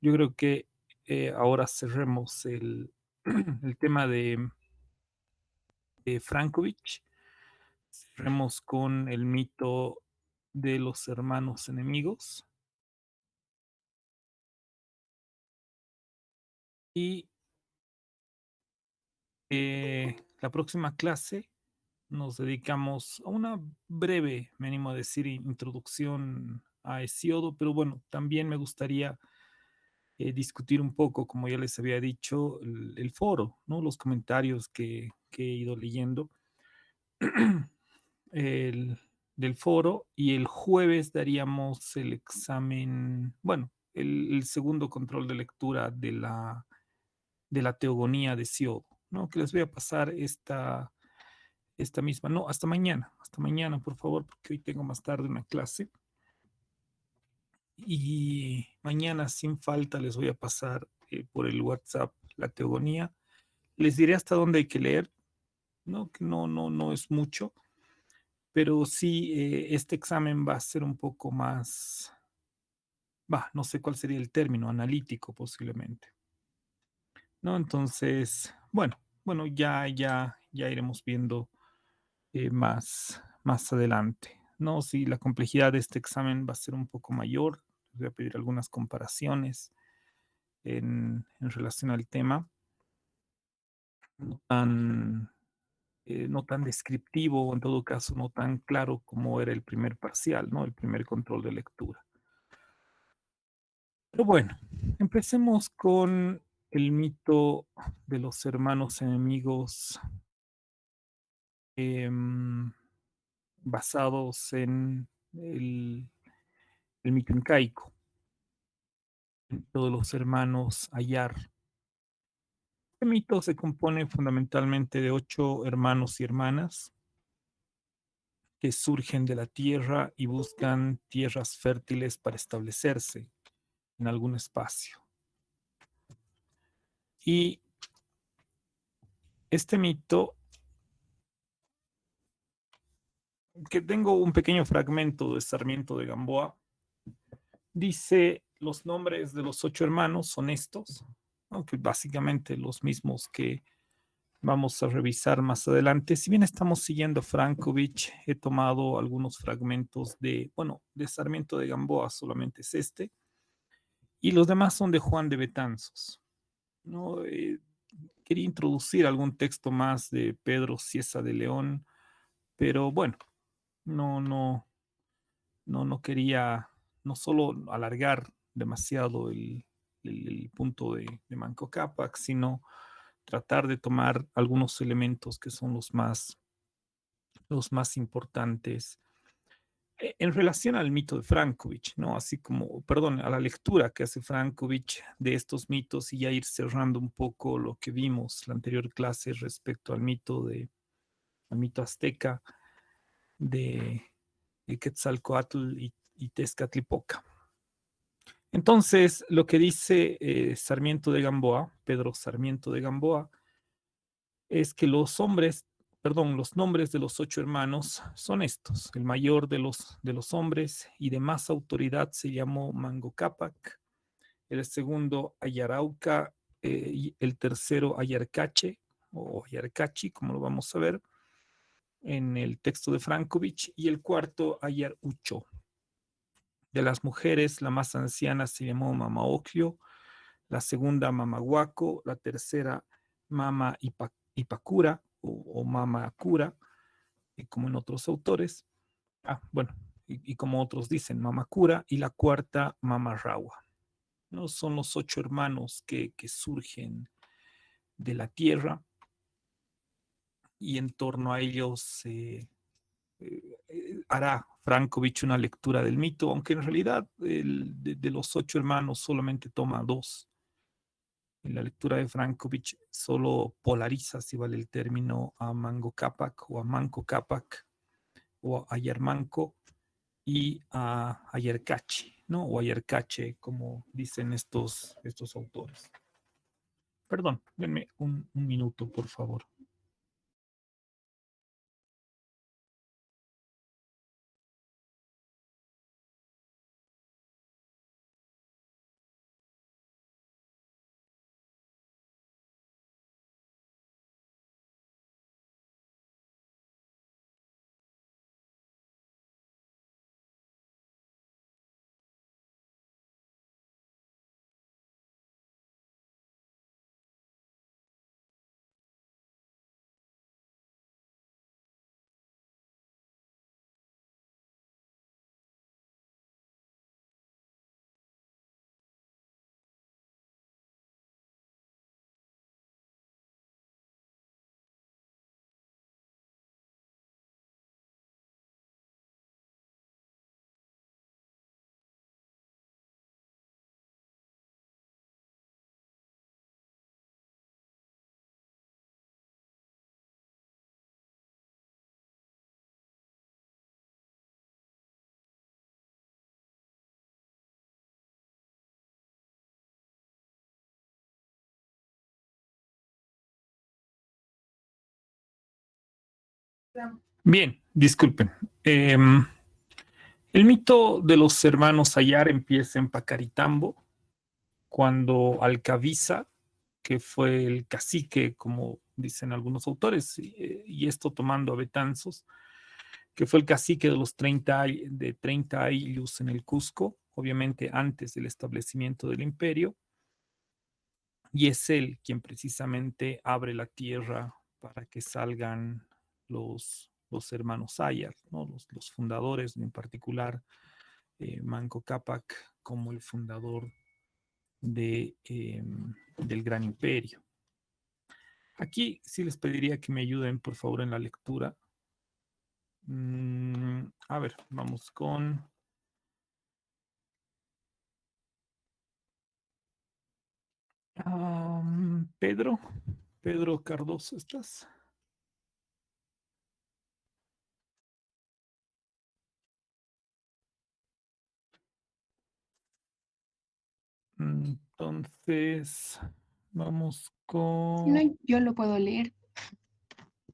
Yo creo que ahora cerremos el tema de Frankovich. Cerremos con el mito de los hermanos enemigos. Y la próxima clase nos dedicamos a una breve, me animo a decir, introducción a Hesiodo, pero bueno, también me gustaría discutir un poco, como ya les había dicho, el foro, ¿no? Los comentarios que he ido leyendo el, del foro, y el jueves daríamos el examen, bueno, el segundo control de lectura de la teogonía de Siodo, ¿no? Que les voy a pasar esta misma, no, hasta mañana, por favor, porque hoy tengo más tarde una clase. Y mañana sin falta les voy a pasar por el WhatsApp la teogonía. Les diré hasta dónde hay que leer, ¿no? Que no es mucho, pero sí este examen va a ser un poco más, no sé cuál sería el término, analítico posiblemente, ¿no? Entonces, bueno, ya iremos viendo más adelante, ¿no? Si la complejidad de este examen va a ser un poco mayor, les voy a pedir algunas comparaciones en relación al tema, no tan, no tan descriptivo, o en todo caso no tan claro como era el primer parcial, ¿no? El primer control de lectura. Pero bueno, empecemos con el mito de los hermanos enemigos em, basados en el mito incaico, el mito de los hermanos Ayar. Este mito se compone fundamentalmente de 8 hermanos y hermanas que surgen de la tierra y buscan tierras fértiles para establecerse en algún espacio. Y este mito, que tengo un pequeño fragmento de Sarmiento de Gamboa, dice los nombres de los 8 hermanos son estos, aunque básicamente los mismos que vamos a revisar más adelante. Si bien estamos siguiendo Frankovich, he tomado algunos fragmentos de Sarmiento de Gamboa, solamente es este, y los demás son de Juan de Betanzos, ¿no? Quería introducir algún texto más de Pedro Cieza de León, pero bueno, no, no, no quería no solo alargar demasiado el punto de Manco Cápac, sino tratar de tomar algunos elementos que son los más importantes en relación al mito de Frankovich, ¿no? Así como, perdón, a la lectura que hace Frankovich de estos mitos, y ya ir cerrando un poco lo que vimos la anterior clase respecto al mito azteca de, de Quetzalcoatl y Tezcatlipoca. Entonces, lo que dice Sarmiento de Gamboa, Pedro Sarmiento de Gamboa, es que los nombres de los 8 hermanos son estos. El mayor de los hombres y de más autoridad se llamó Mango Cápac, el segundo Ayarauca, y el tercero Ayarcache o Ayarcachi, como lo vamos a ver en el texto de Frankovich, y el cuarto Ayar Ucho. De las mujeres, la más anciana se llamó Mama Oclio, la segunda Mama Huaco, la tercera Mama Ipacura o Mama Cura, como en otros autores. Bueno, y como otros dicen, Mama Cura, y la cuarta Mama Rawa. ¿No? Son los 8 hermanos que surgen de la tierra, y en torno a ellos hará Frankovich una lectura del mito, aunque en realidad de los 8 hermanos solamente toma dos. En la lectura de Frankovich solo polariza, si vale el término, a Mango Cápac o a Manco Cápac o a Yermanco y a Ayercachi, ¿no? O Ayercache, como dicen estos autores. Perdón, denme un minuto, por favor. Bien, disculpen. El mito de los hermanos Ayar empieza en Pacaritambo, cuando Alcaviza, que fue el cacique, como dicen algunos autores, y esto tomando a Betanzos, que fue el cacique de los 30 ayllus en el Cusco, obviamente antes del establecimiento del imperio, y es él quien precisamente abre la tierra para que salgan los hermanos Ayar, ¿no? Los fundadores, en particular Manco Cápac como el fundador del Gran Imperio. Aquí sí les pediría que me ayuden, por favor, en la lectura. A ver, vamos con Pedro. Pedro Cardoso, ¿estás? Entonces, vamos Si no, con... yo lo puedo leer.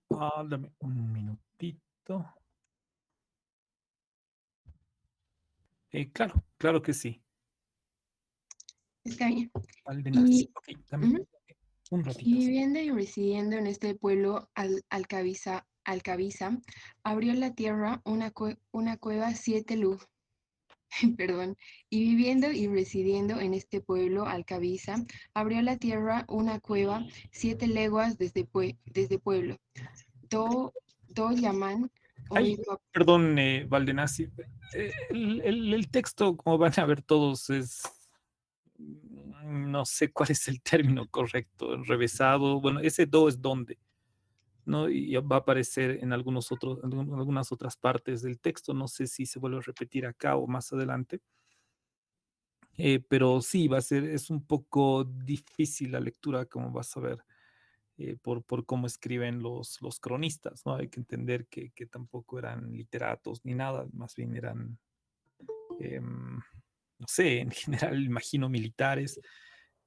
Dame un minutito. Claro, claro que sí. Está bien. Aldenas. Y, Ok, dame ujú, un y ratito. viviendo y residiendo en este pueblo Alcabiza, abrió la tierra una cueva perdón, y viviendo y residiendo en este pueblo Alcabiza, abrió la tierra una cueva 7 leguas desde pueblo. Do llaman Ay, hoy perdón, Valdenasi. El texto, como van a ver todos, es, no sé cuál es el término correcto, enrevesado. Bueno, ese do es donde, ¿no? Y va a aparecer en algunas otras partes del texto. No sé si se vuelve a repetir acá o más adelante. Pero sí, es un poco difícil la lectura, como vas a ver, por cómo escriben los cronistas, ¿no? Hay que entender que tampoco eran literatos ni nada, más bien eran, no sé, en general imagino militares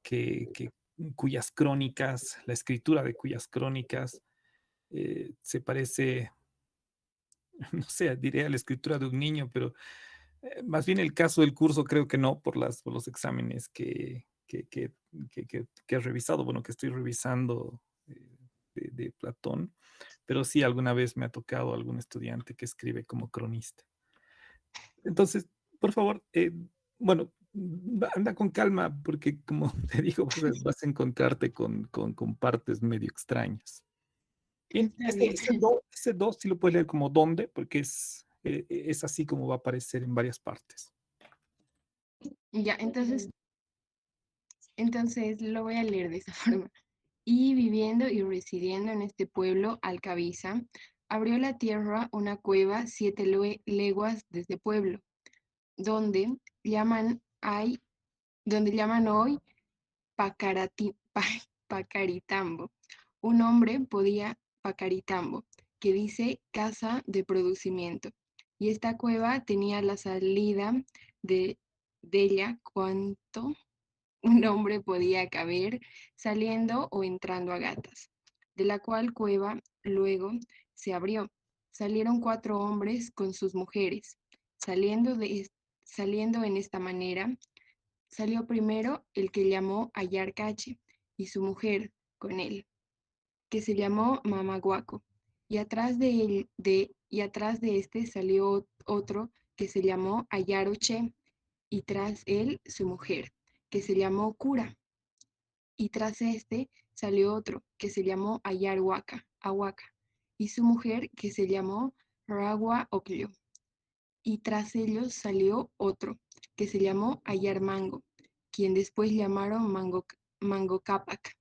que cuyas crónicas, la escritura de cuyas crónicas se parece, no sé, diré a la escritura de un niño, pero más bien el caso del curso creo que no, por los exámenes que he revisado, bueno, que estoy revisando de Platón, pero sí alguna vez me ha tocado algún estudiante que escribe como cronista. Entonces, por favor, bueno, anda con calma, porque como te digo, vas a encontrarte con partes medio extrañas. Bien, está bien. ese do sí lo puedes leer como donde, porque es así como va a aparecer en varias partes. Ya, entonces lo voy a leer de esa forma. Y viviendo y residiendo en este pueblo Alcabiza, abrió la tierra una cueva 7 leguas desde pueblo, donde llaman, hay, donde llaman hoy Pacaritambo. Un hombre podía Pacaritambo, que dice casa de producimiento. Y esta cueva tenía la salida de ella cuanto un hombre podía caber saliendo o entrando a gatas, de la cual cueva luego se abrió. Salieron 4 hombres con sus mujeres. Saliendo, saliendo en esta manera, salió primero el que llamó Ayarcache y su mujer con él, que se llamó Mamaguaco. Y atrás de este salió otro que se llamó Ayaruche y tras él su mujer, que se llamó Cura. Y tras este salió otro que se llamó Ahuaca, y su mujer que se llamó Ragua Oclio. Y tras ellos salió otro que se llamó Ayarmango, quien después llamaron Mango Cápac,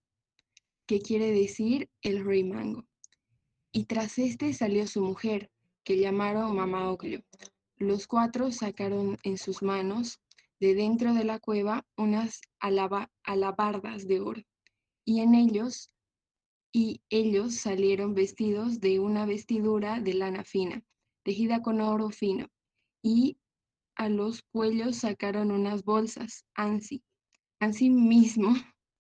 que quiere decir el rey Mango. Y tras este salió su mujer, que llamaron Mamá Oclio. Los 4 sacaron en sus manos de dentro de la cueva unas alabardas de oro, y en ellos salieron vestidos de una vestidura de lana fina, tejida con oro fino, y a los cuellos sacaron unas bolsas, así mismo,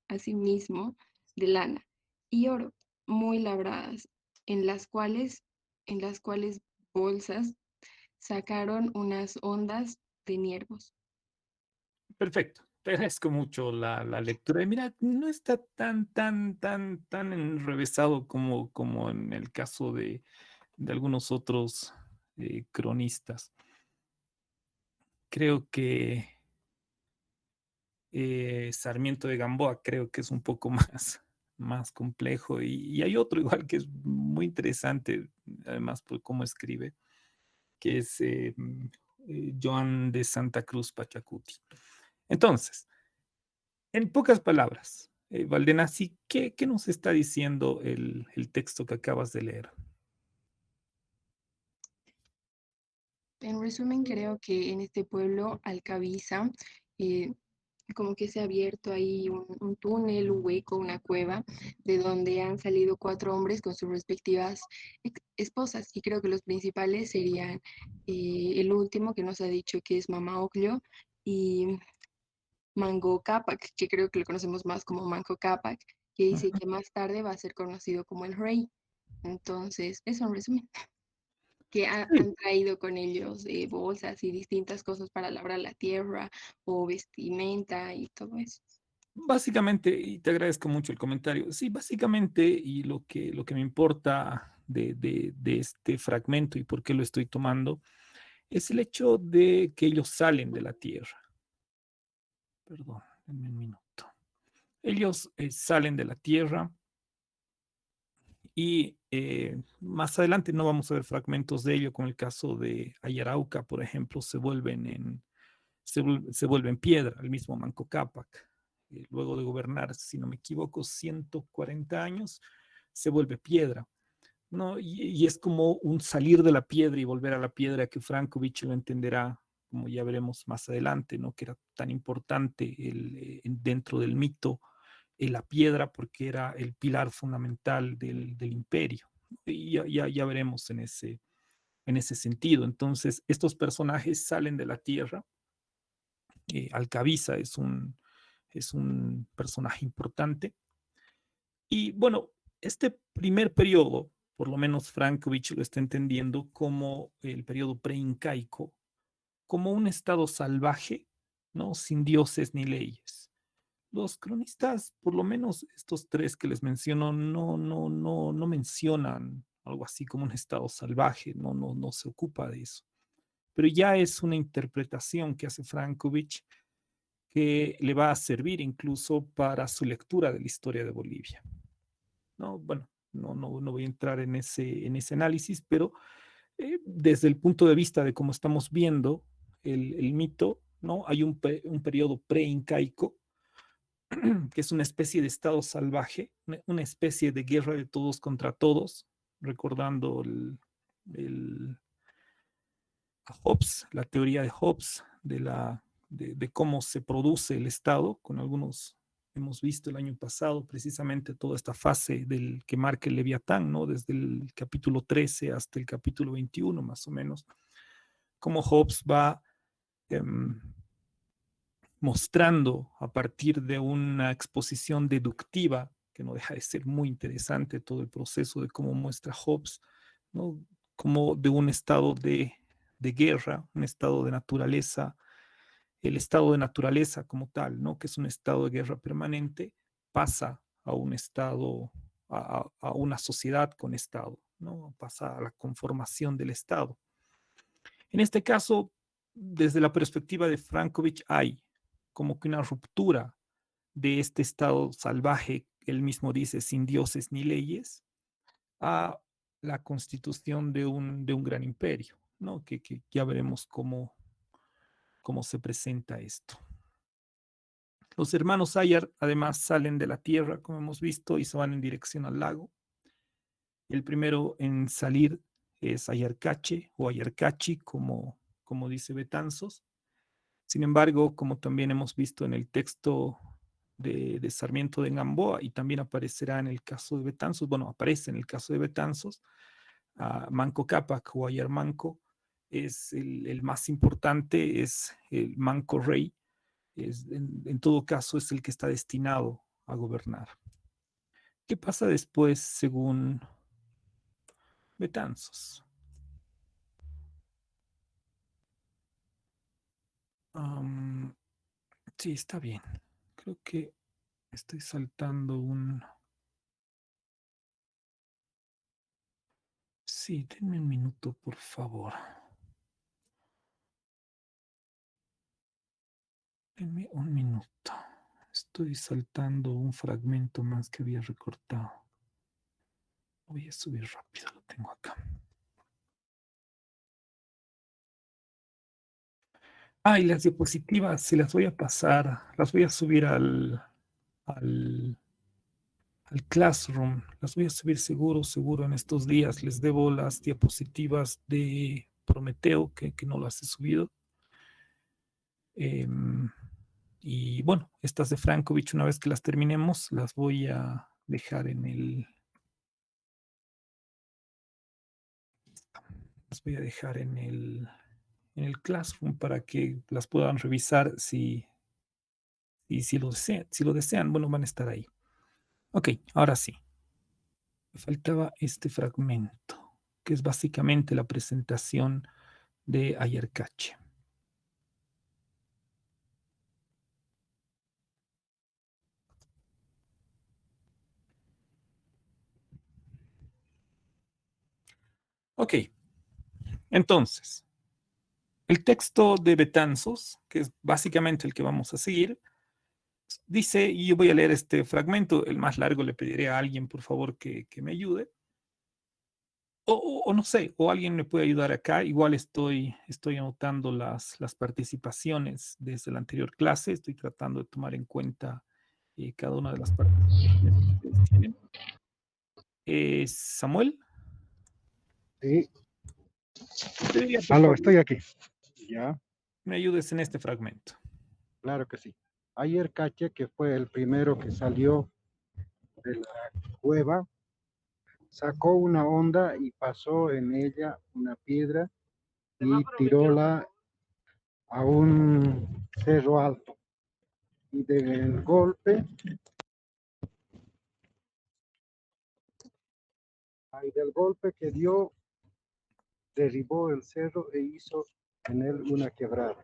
así mismo, de lana y oro, muy labradas, en las cuales en las cuales bolsas sacaron unas ondas de Niervos. Perfecto. Te agradezco mucho la lectura. Y mira, no está tan enrevesado como en el caso de algunos otros cronistas. Creo que Sarmiento de Gamboa creo que es un poco más complejo y hay otro igual que es muy interesante, además por cómo escribe, que es Joan de Santa Cruz Pachacuti. Entonces, en pocas palabras, Valdenazzi, ¿qué nos está diciendo el texto que acabas de leer? En resumen, creo que en este pueblo, Alcabiza, eh, como que se ha abierto ahí un túnel, un hueco, una cueva, de donde han salido cuatro hombres con sus respectivas esposas. Y creo que los principales serían el último que nos ha dicho que es Mama Ocllo y Mango Cápac, que creo que lo conocemos más como Manco Cápac, que dice Ujú. que más tarde va a ser conocido como el rey. Entonces, eso en resumen, que Sí, han traído con ellos bolsas y distintas cosas para labrar la tierra o vestimenta y todo eso. básicamente, y te agradezco mucho el comentario, sí, básicamente, y lo que me importa de este fragmento y por qué lo estoy tomando, es el hecho de que ellos salen de la tierra. Perdón, denme un minuto. Ellos salen de la tierra y más adelante no vamos a ver fragmentos de ello, con el caso de Ayarauca, por ejemplo, se vuelven piedra, el mismo Manco Cápac. Luego de gobernar, si no me equivoco, 140 años, se vuelve piedra. ¿No? Y es como un salir de la piedra y volver a la piedra que Frankovich lo entenderá, como ya veremos más adelante, ¿no? Que era tan importante dentro del mito la piedra porque era el pilar fundamental del imperio. Y ya veremos en ese sentido. Entonces, estos personajes salen de la tierra. Alcaviza es un personaje importante. Y bueno, este primer periodo, por lo menos Frankovich lo está entendiendo como el periodo preincaico, como un estado salvaje, ¿no? Sin dioses ni leyes. Los cronistas, por lo menos estos tres que les menciono, no mencionan algo así como un estado salvaje, no se ocupa de eso. Pero ya es una interpretación que hace Frankovich que le va a servir incluso para su lectura de la historia de Bolivia. No, bueno, no voy a entrar en ese análisis, pero desde el punto de vista de cómo estamos viendo el mito, ¿no? Hay un periodo pre-incaico, que es una especie de estado salvaje, una especie de guerra de todos contra todos, recordando el, a Hobbes, la teoría de Hobbes de cómo se produce el Estado, con algunos hemos visto el año pasado precisamente toda esta fase del que marca el Leviatán, ¿no? Desde el capítulo 13 hasta el capítulo 21, más o menos, cómo Hobbes va eh, mostrando a partir de una exposición deductiva, que no deja de ser muy interesante todo el proceso de cómo muestra Hobbes, ¿no? Como de un estado de guerra, un estado de naturaleza, el estado de naturaleza como tal, ¿no? Que es un estado de guerra permanente, pasa a un estado, a una sociedad con estado, ¿no? Pasa a la conformación del estado. En este caso, desde la perspectiva de Frankovich, hay como que una ruptura de este estado salvaje, él mismo dice, sin dioses ni leyes, a la constitución de un gran imperio, ¿no? Que ya veremos cómo se presenta esto. Los hermanos Ayar además salen de la tierra, como hemos visto, y se van en dirección al lago. El primero en salir es Ayarcache o Ayarcachi, como dice Betanzos. Sin embargo, como también hemos visto en el texto de Sarmiento de Gamboa y también aparecerá en el caso de Betanzos, bueno, aparece en el caso de Betanzos, Manco Cápac o Ayar Manco es el más importante, es el Manco Rey, en todo caso es el que está destinado a gobernar. ¿Qué pasa después según Betanzos. Sí, está bien. Creo que estoy saltando un... Sí, denme un minuto, por favor. Denme un minuto. Estoy saltando un fragmento más que había recortado. Voy a subir rápido, lo tengo acá. Ah, y las diapositivas, se las voy a pasar, las voy a subir al Classroom, las voy a subir seguro en estos días. Les debo las diapositivas de Prometeo, que no las he subido. Y bueno, estas de Frankovich, una vez que las terminemos, las voy a dejar en el Classroom para que las puedan revisar si lo desean, bueno, van a estar ahí. Ok, ahora sí. Me faltaba este fragmento, que es básicamente la presentación de Ayarcache. Ok, entonces, el texto de Betanzos, que es básicamente el que vamos a seguir, dice, y yo voy a leer este fragmento, el más largo le pediré a alguien, por favor, que me ayude. O no sé, o alguien me puede ayudar acá. Igual estoy anotando las participaciones desde la anterior clase. Estoy tratando de tomar en cuenta cada una de las participaciones que ustedes tienen. Samuel, Sí, te diría, por aló, favor, estoy aquí. Ya, me ayudes en este fragmento. claro que sí. Ayer Cache, que fue el primero que salió de la cueva, sacó una onda y pasó en ella una piedra y tiróla a un cerro alto. Y del golpe que dio, derribó el cerro e hizo en él una quebrada.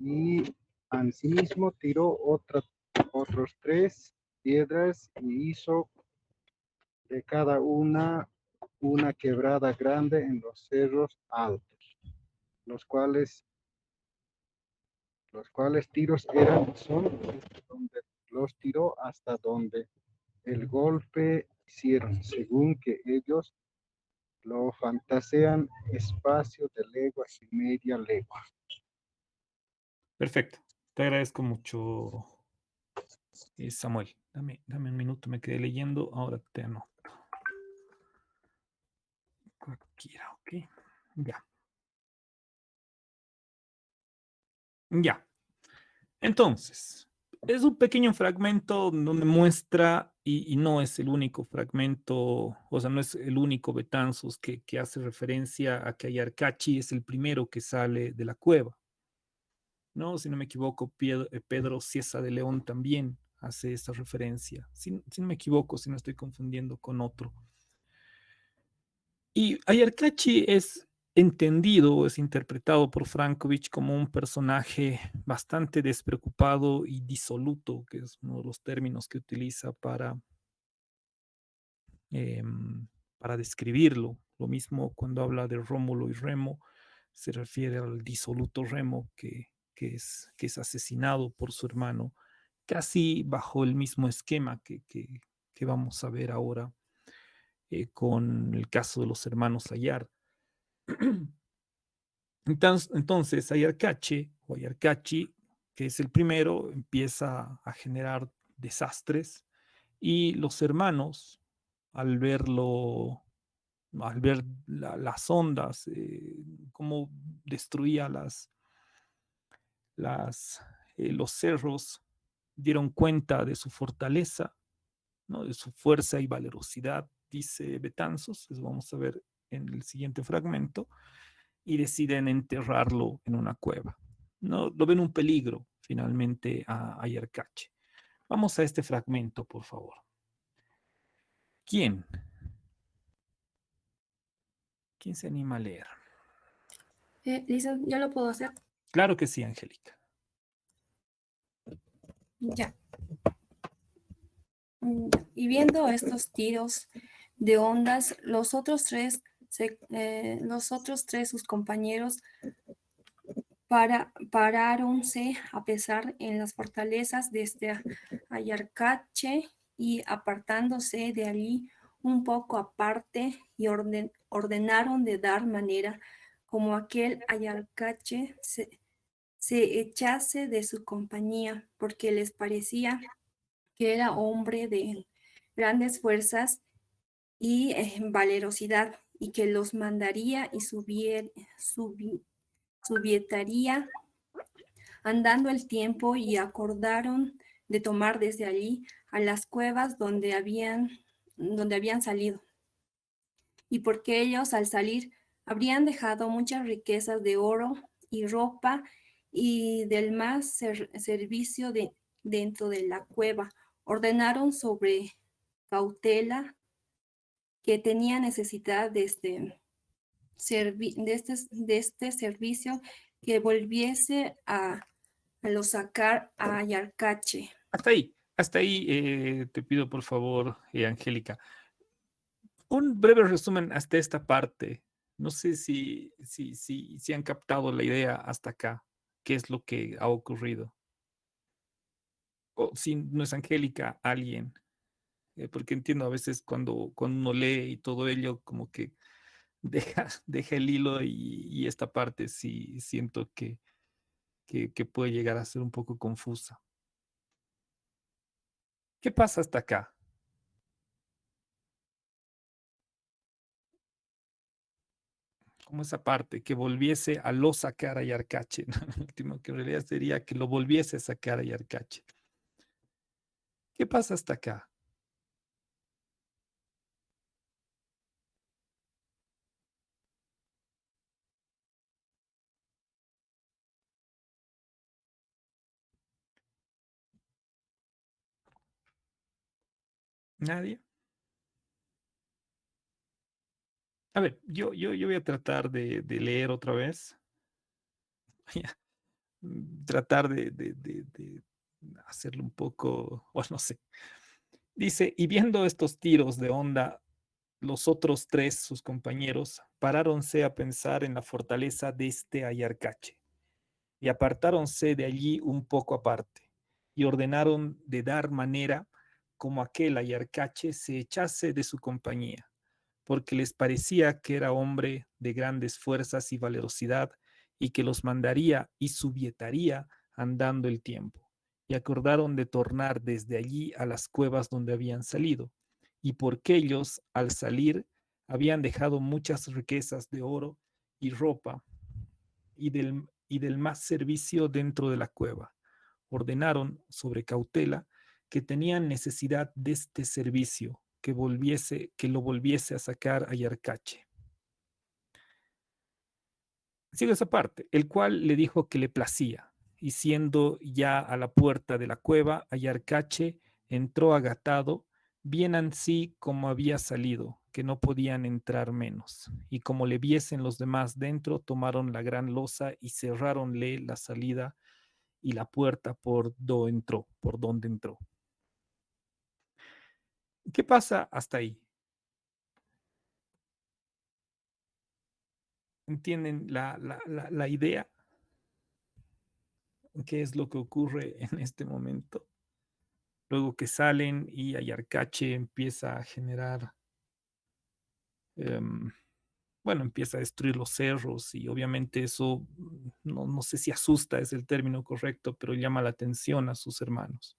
Y asimismo tiró otros 3 piedras y hizo de cada una quebrada grande en los cerros altos, los cuales, tiros son donde los tiró hasta donde el golpe hicieron, según que ellos lo fantasean espacio de leguas y media legua. Perfecto. Te agradezco mucho, Samuel. Dame un minuto, me quedé leyendo. Ahora te anoto. Cualquiera, ok. Ya. Ya. Entonces, es un pequeño fragmento donde muestra, y no es el único fragmento, o sea, no es el único Betanzos que hace referencia a que Ayarcachi es el primero que sale de la cueva, ¿no? Si no me equivoco, Pedro Cieza de León también hace esa referencia. Si no me equivoco, si no estoy confundiendo con otro. Y Ayarcachi es entendido, es interpretado por Frankovich como un personaje bastante despreocupado y disoluto, que es uno de los términos que utiliza para describirlo. Lo mismo cuando habla de Rómulo y Remo, se refiere al disoluto Remo que es asesinado por su hermano, casi bajo el mismo esquema que vamos a ver ahora con el caso de los hermanos Ayar. Entonces, Ayarcache o Ayarcachi, que es el primero, empieza a generar desastres y los hermanos, al verlo, al ver las ondas, cómo destruía los cerros, dieron cuenta de su fortaleza, ¿no? De su fuerza y valerosidad, dice Betanzos, eso vamos a ver en el siguiente fragmento, y deciden enterrarlo en una cueva. No, lo ven un peligro finalmente a Ayarcache. Vamos a este fragmento, por favor. ¿Quién ¿Quién se anima a leer? Lisa, ¿ya lo puedo hacer? Claro que sí, Angélica. Ya. Y viendo estos tiros de ondas, los otros tres, sus compañeros, paráronse a pesar en las fortalezas desde Ayarcache y apartándose de allí un poco aparte y ordenaron de dar manera como aquel Ayarcache se echase de su compañía, porque les parecía que era hombre de grandes fuerzas y valerosidad, y que los mandaría y subietaría andando el tiempo, y acordaron de tomar desde allí a las cuevas donde habían salido, y porque ellos al salir habrían dejado muchas riquezas de oro y ropa y del más servicio dentro de la cueva, ordenaron sobre cautela que tenía necesidad de este servicio, que volviese a lo sacar a Yarcache. Hasta ahí te pido por favor, Angélica. Un breve resumen hasta esta parte. No sé si han captado la idea hasta acá, qué es lo que ha ocurrido. O si no es Angélica, alguien. Porque entiendo a veces cuando uno lee y todo ello, como que deja el hilo y esta parte sí siento que puede llegar a ser un poco confusa. ¿Qué pasa hasta acá? Como esa parte, que volviese a lo sacar a Yarcache, ¿no? El último que en realidad sería que lo volviese a sacar a Yarcache. ¿Qué pasa hasta acá? ¿Nadie? A ver, yo voy a tratar de leer otra vez. Tratar de hacerlo un poco, o no sé. Dice, y viendo estos tiros de onda, los otros tres, sus compañeros, paráronse a pensar en la fortaleza de este Ayarcache, y apartáronse de allí un poco aparte, y ordenaron de dar manera como aquel Ayarcache se echase de su compañía, porque les parecía que era hombre de grandes fuerzas y valerosidad, y que los mandaría y subietaría andando el tiempo. Y acordaron de tornar desde allí a las cuevas donde habían salido, y porque ellos, al salir, habían dejado muchas riquezas de oro y ropa y del más servicio dentro de la cueva. Ordenaron, sobre cautela, que tenían necesidad de este servicio, que lo volviese a sacar a Yarcache. Sigue esa parte, el cual le dijo que le placía, y siendo ya a la puerta de la cueva, a Yarcache entró agatado, bien ansí como había salido, que no podían entrar menos. Y como le viesen los demás dentro, tomaron la gran losa y cerráronle la salida y la puerta por donde entró. ¿Qué pasa hasta ahí? ¿Entienden la idea? ¿Qué es lo que ocurre en este momento? Luego que salen y Ayarcache empieza a generar, bueno, empieza a destruir los cerros y obviamente eso, no sé si asusta es el término correcto, pero llama la atención a sus hermanos,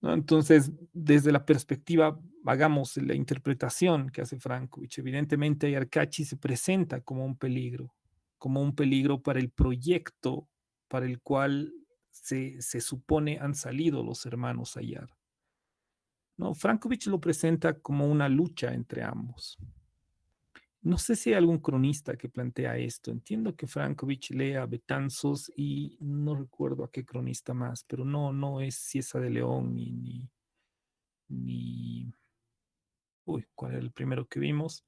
¿no? Entonces, desde la perspectiva, hagamos la interpretación que hace Frankovich. Evidentemente, Ayarcachi se presenta como un peligro para el proyecto para el cual se supone han salido los hermanos Ayar, ¿no? Frankovich lo presenta como una lucha entre ambos. No sé si hay algún cronista que plantea esto. Entiendo que Frankovich lee a Betanzos y no recuerdo a qué cronista más, pero no es Ciesa de León ni, uy, ¿cuál era el primero que vimos?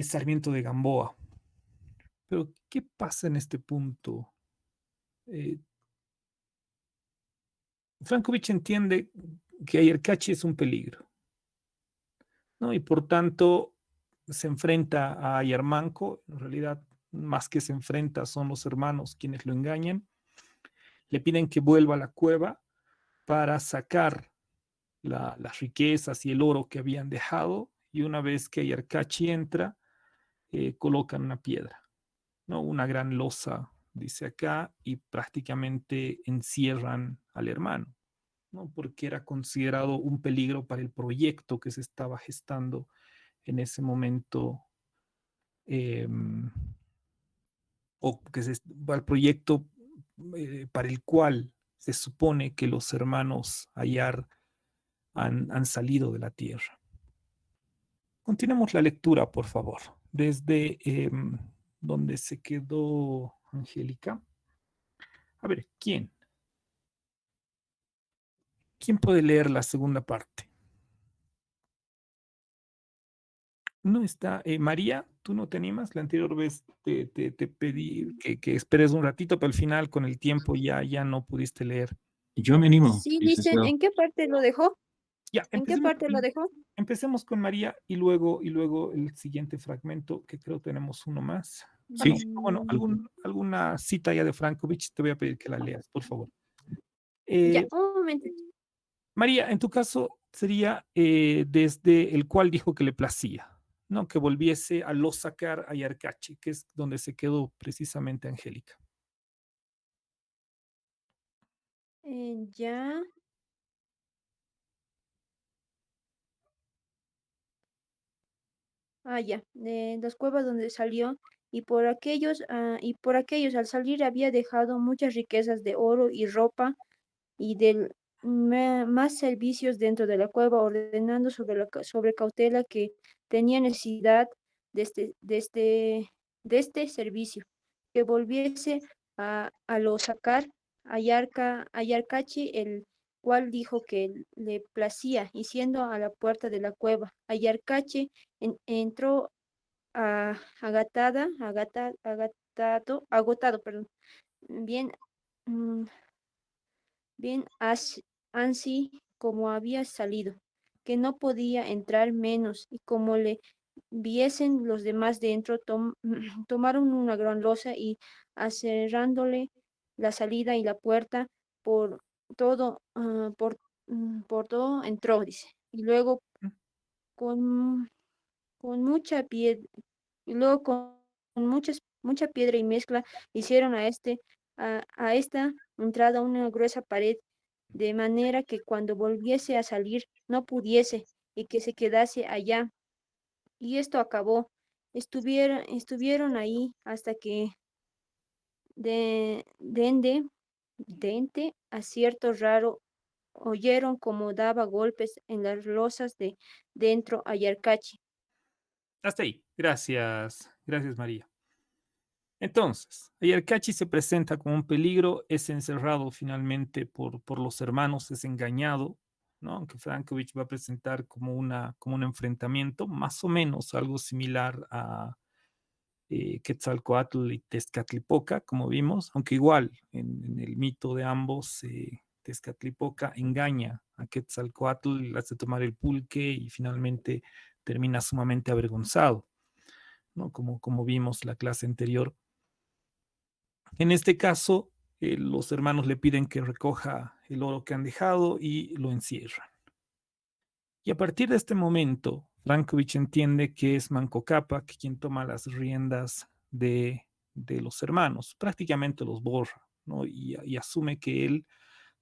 Sarmiento de Gamboa. Pero, ¿qué pasa en este punto? Frankovich entiende que Ayarcachi es un peligro, ¿no? Y por tanto se enfrenta a Ayarmanco. En realidad, más que se enfrenta, son los hermanos quienes lo engañan. Le piden que vuelva a la cueva para sacar las riquezas y el oro que habían dejado. Y una vez que Ayarcachi entra, colocan una piedra, ¿no? Una gran losa, dice acá, y prácticamente encierran al hermano, ¿no? Porque era considerado un peligro para el proyecto que se estaba gestando en ese momento, eh, o que al proyecto para el cual se supone que los hermanos Ayar han salido de la tierra. Continuemos la lectura, por favor, desde donde se quedó Angélica. A ver, ¿quién? ¿Quién puede leer la segunda parte? No está. María, ¿tú no te animas? La anterior vez te pedí que esperes un ratito, pero al final con el tiempo ya no pudiste leer. Yo me animo, Sí, dicen, licenciado. ¿en qué parte lo dejó? Ya, ¿En qué parte lo dejó? empecemos con María y luego el siguiente fragmento, que creo tenemos uno más. Sí. No, bueno, alguna cita ya de Frankovich, te voy a pedir que la leas, por favor. Ya, Eh, un momento. María, en tu caso sería desde el cual dijo que le placía, ¿no? Que volviese a lo sacar a Yarcachi, que es donde se quedó precisamente Angélica. Ya. Ya, de las cuevas donde salió, y por aquellos al salir había dejado muchas riquezas de oro y ropa y más servicios dentro de la cueva, ordenando sobre cautela que tenía necesidad de este servicio, que volviese a lo sacar a Yarkachi, el cual dijo que le placía, y siendo a la puerta de la cueva, a Yarkachi entró agotado, perdón, bien, mm, bien ansí como había salido, que no podía entrar menos, y como le viesen los demás dentro, tomaron una gran losa y cerrándole la salida y la puerta por todo, por todo entró, dice, y luego con, con mucha piedra, y luego con mucha piedra y mezcla hicieron a esta entrada una gruesa pared, de manera que cuando volviese a salir no pudiese, y que se quedase allá. Y esto acabó. Estuvieron ahí hasta que dente a cierto raro oyeron como daba golpes en las losas de dentro a Yarkachi. Hasta ahí. Gracias. Gracias, María. Entonces, Ayarcachi se presenta como un peligro, es encerrado finalmente por los hermanos, es engañado, ¿no? Aunque Frankovich va a presentar como un enfrentamiento, más o menos algo similar a Quetzalcoatl y Tezcatlipoca, como vimos, aunque igual en el mito de ambos, Tezcatlipoca engaña a Quetzalcoatl, le hace tomar el pulque y finalmente termina sumamente avergonzado, ¿no? Como vimos la clase anterior. En este caso, los hermanos le piden que recoja el oro que han dejado y lo encierran. Y a partir de este momento, Frankovich entiende que es Manco Cápac quien toma las riendas de los hermanos, prácticamente los borra, ¿no? Y asume que él,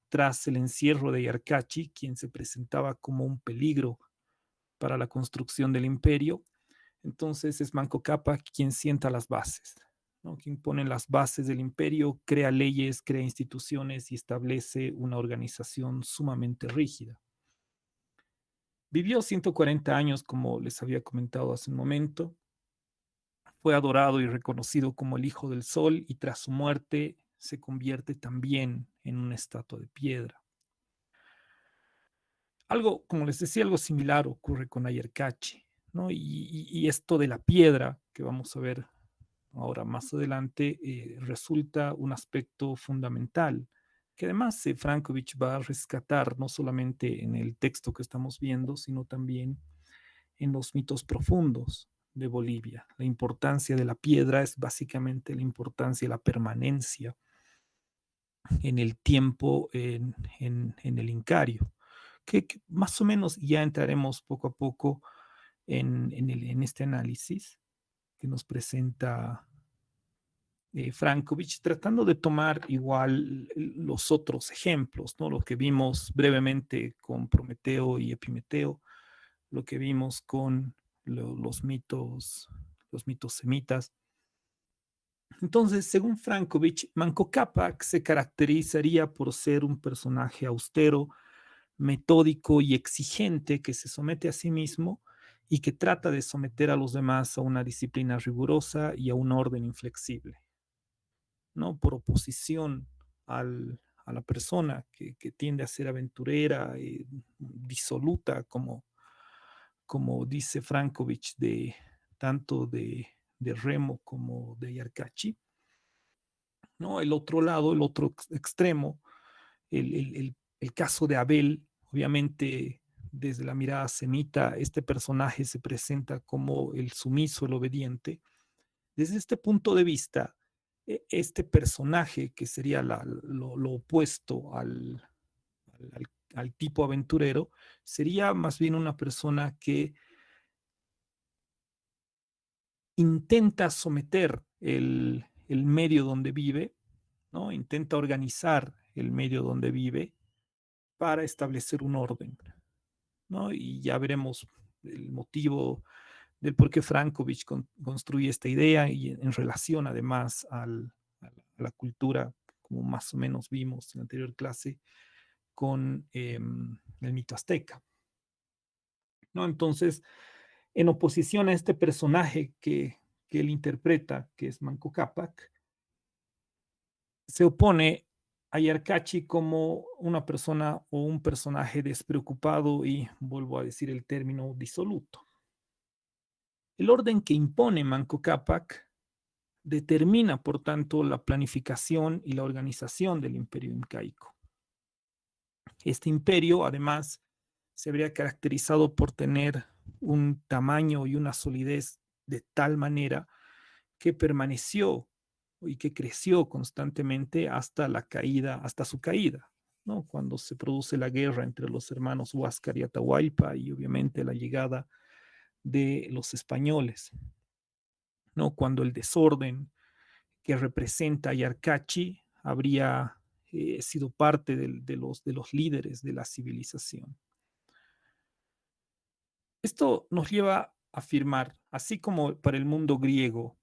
tras el encierro de Yarkachi, quien se presentaba como un peligro para la construcción del imperio, entonces es Manco Cápac quien sienta las bases, ¿no? Quien pone las bases del imperio, crea leyes, crea instituciones y establece una organización sumamente rígida. Vivió 140 años, como les había comentado hace un momento. Fue adorado y reconocido como el Hijo del Sol y tras su muerte se convierte también en una estatua de piedra. Algo, como les decía, algo similar ocurre con Ayarcachi, ¿no? Y esto de la piedra, que vamos a ver ahora más adelante, resulta un aspecto fundamental, que además Frankovich va a rescatar no solamente en el texto que estamos viendo, sino también en los mitos profundos de Bolivia. La importancia de la piedra es básicamente la importancia de la permanencia en el tiempo en el Incario, que más o menos ya entraremos poco a poco en este análisis que nos presenta Frankovich, tratando de tomar igual los otros ejemplos, ¿no? Lo que vimos brevemente con Prometeo y Epimeteo, lo que vimos con los mitos semitas. Entonces, según Frankovich, Manco Cápac se caracterizaría por ser un personaje austero, metódico y exigente que se somete a sí mismo y que trata de someter a los demás a una disciplina rigurosa y a un orden inflexible, ¿no? Por oposición a la persona que tiende a ser aventurera, disoluta, como dice Frankovich, tanto de Remo como de Yarkachi, ¿no? El otro lado, el otro extremo, el caso de Abel, obviamente desde la mirada semita, este personaje se presenta como el sumiso, el obediente. Desde este punto de vista, este personaje, que sería lo opuesto al tipo aventurero, sería más bien una persona que intenta someter el medio donde vive, ¿no? Intenta organizar el medio donde vive para establecer un orden, ¿no? Y ya veremos el motivo del por qué Frankovich construye esta idea y en relación además a la cultura, como más o menos vimos en la anterior clase, con el mito azteca, ¿no? Entonces, en oposición a este personaje que él interpreta, que es Manco Cápac, se opone a Yarkachi como una persona o un personaje despreocupado y, vuelvo a decir el término, disoluto. El orden que impone Manco Cápac determina, por tanto, la planificación y la organización del imperio incaico. Este imperio, además, se habría caracterizado por tener un tamaño y una solidez de tal manera que permaneció y que creció constantemente hasta la caída, hasta su caída, ¿no? Cuando se produce la guerra entre los hermanos Huáscar y Atahualpa y obviamente la llegada de los españoles, ¿no? Cuando el desorden que representa Yarkachi habría sido parte de los líderes de la civilización. Esto nos lleva a afirmar, así como para el mundo griego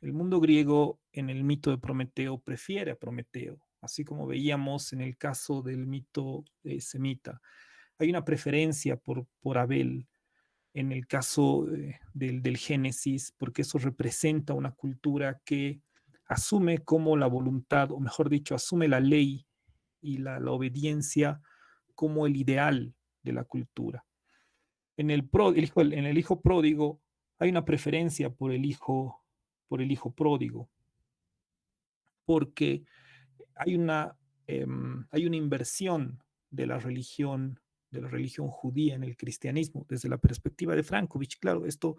en el mito de Prometeo prefiere a Prometeo, así como veíamos en el caso del mito semita. Hay una preferencia por Abel en el caso del Génesis, porque eso representa una cultura que asume como la voluntad, o mejor dicho, asume la ley y la obediencia como el ideal de la cultura. En el hijo pródigo hay una preferencia por el hijo pródigo, porque hay hay una inversión de la religión judía en el cristianismo, desde la perspectiva de Frankovich. Claro, esto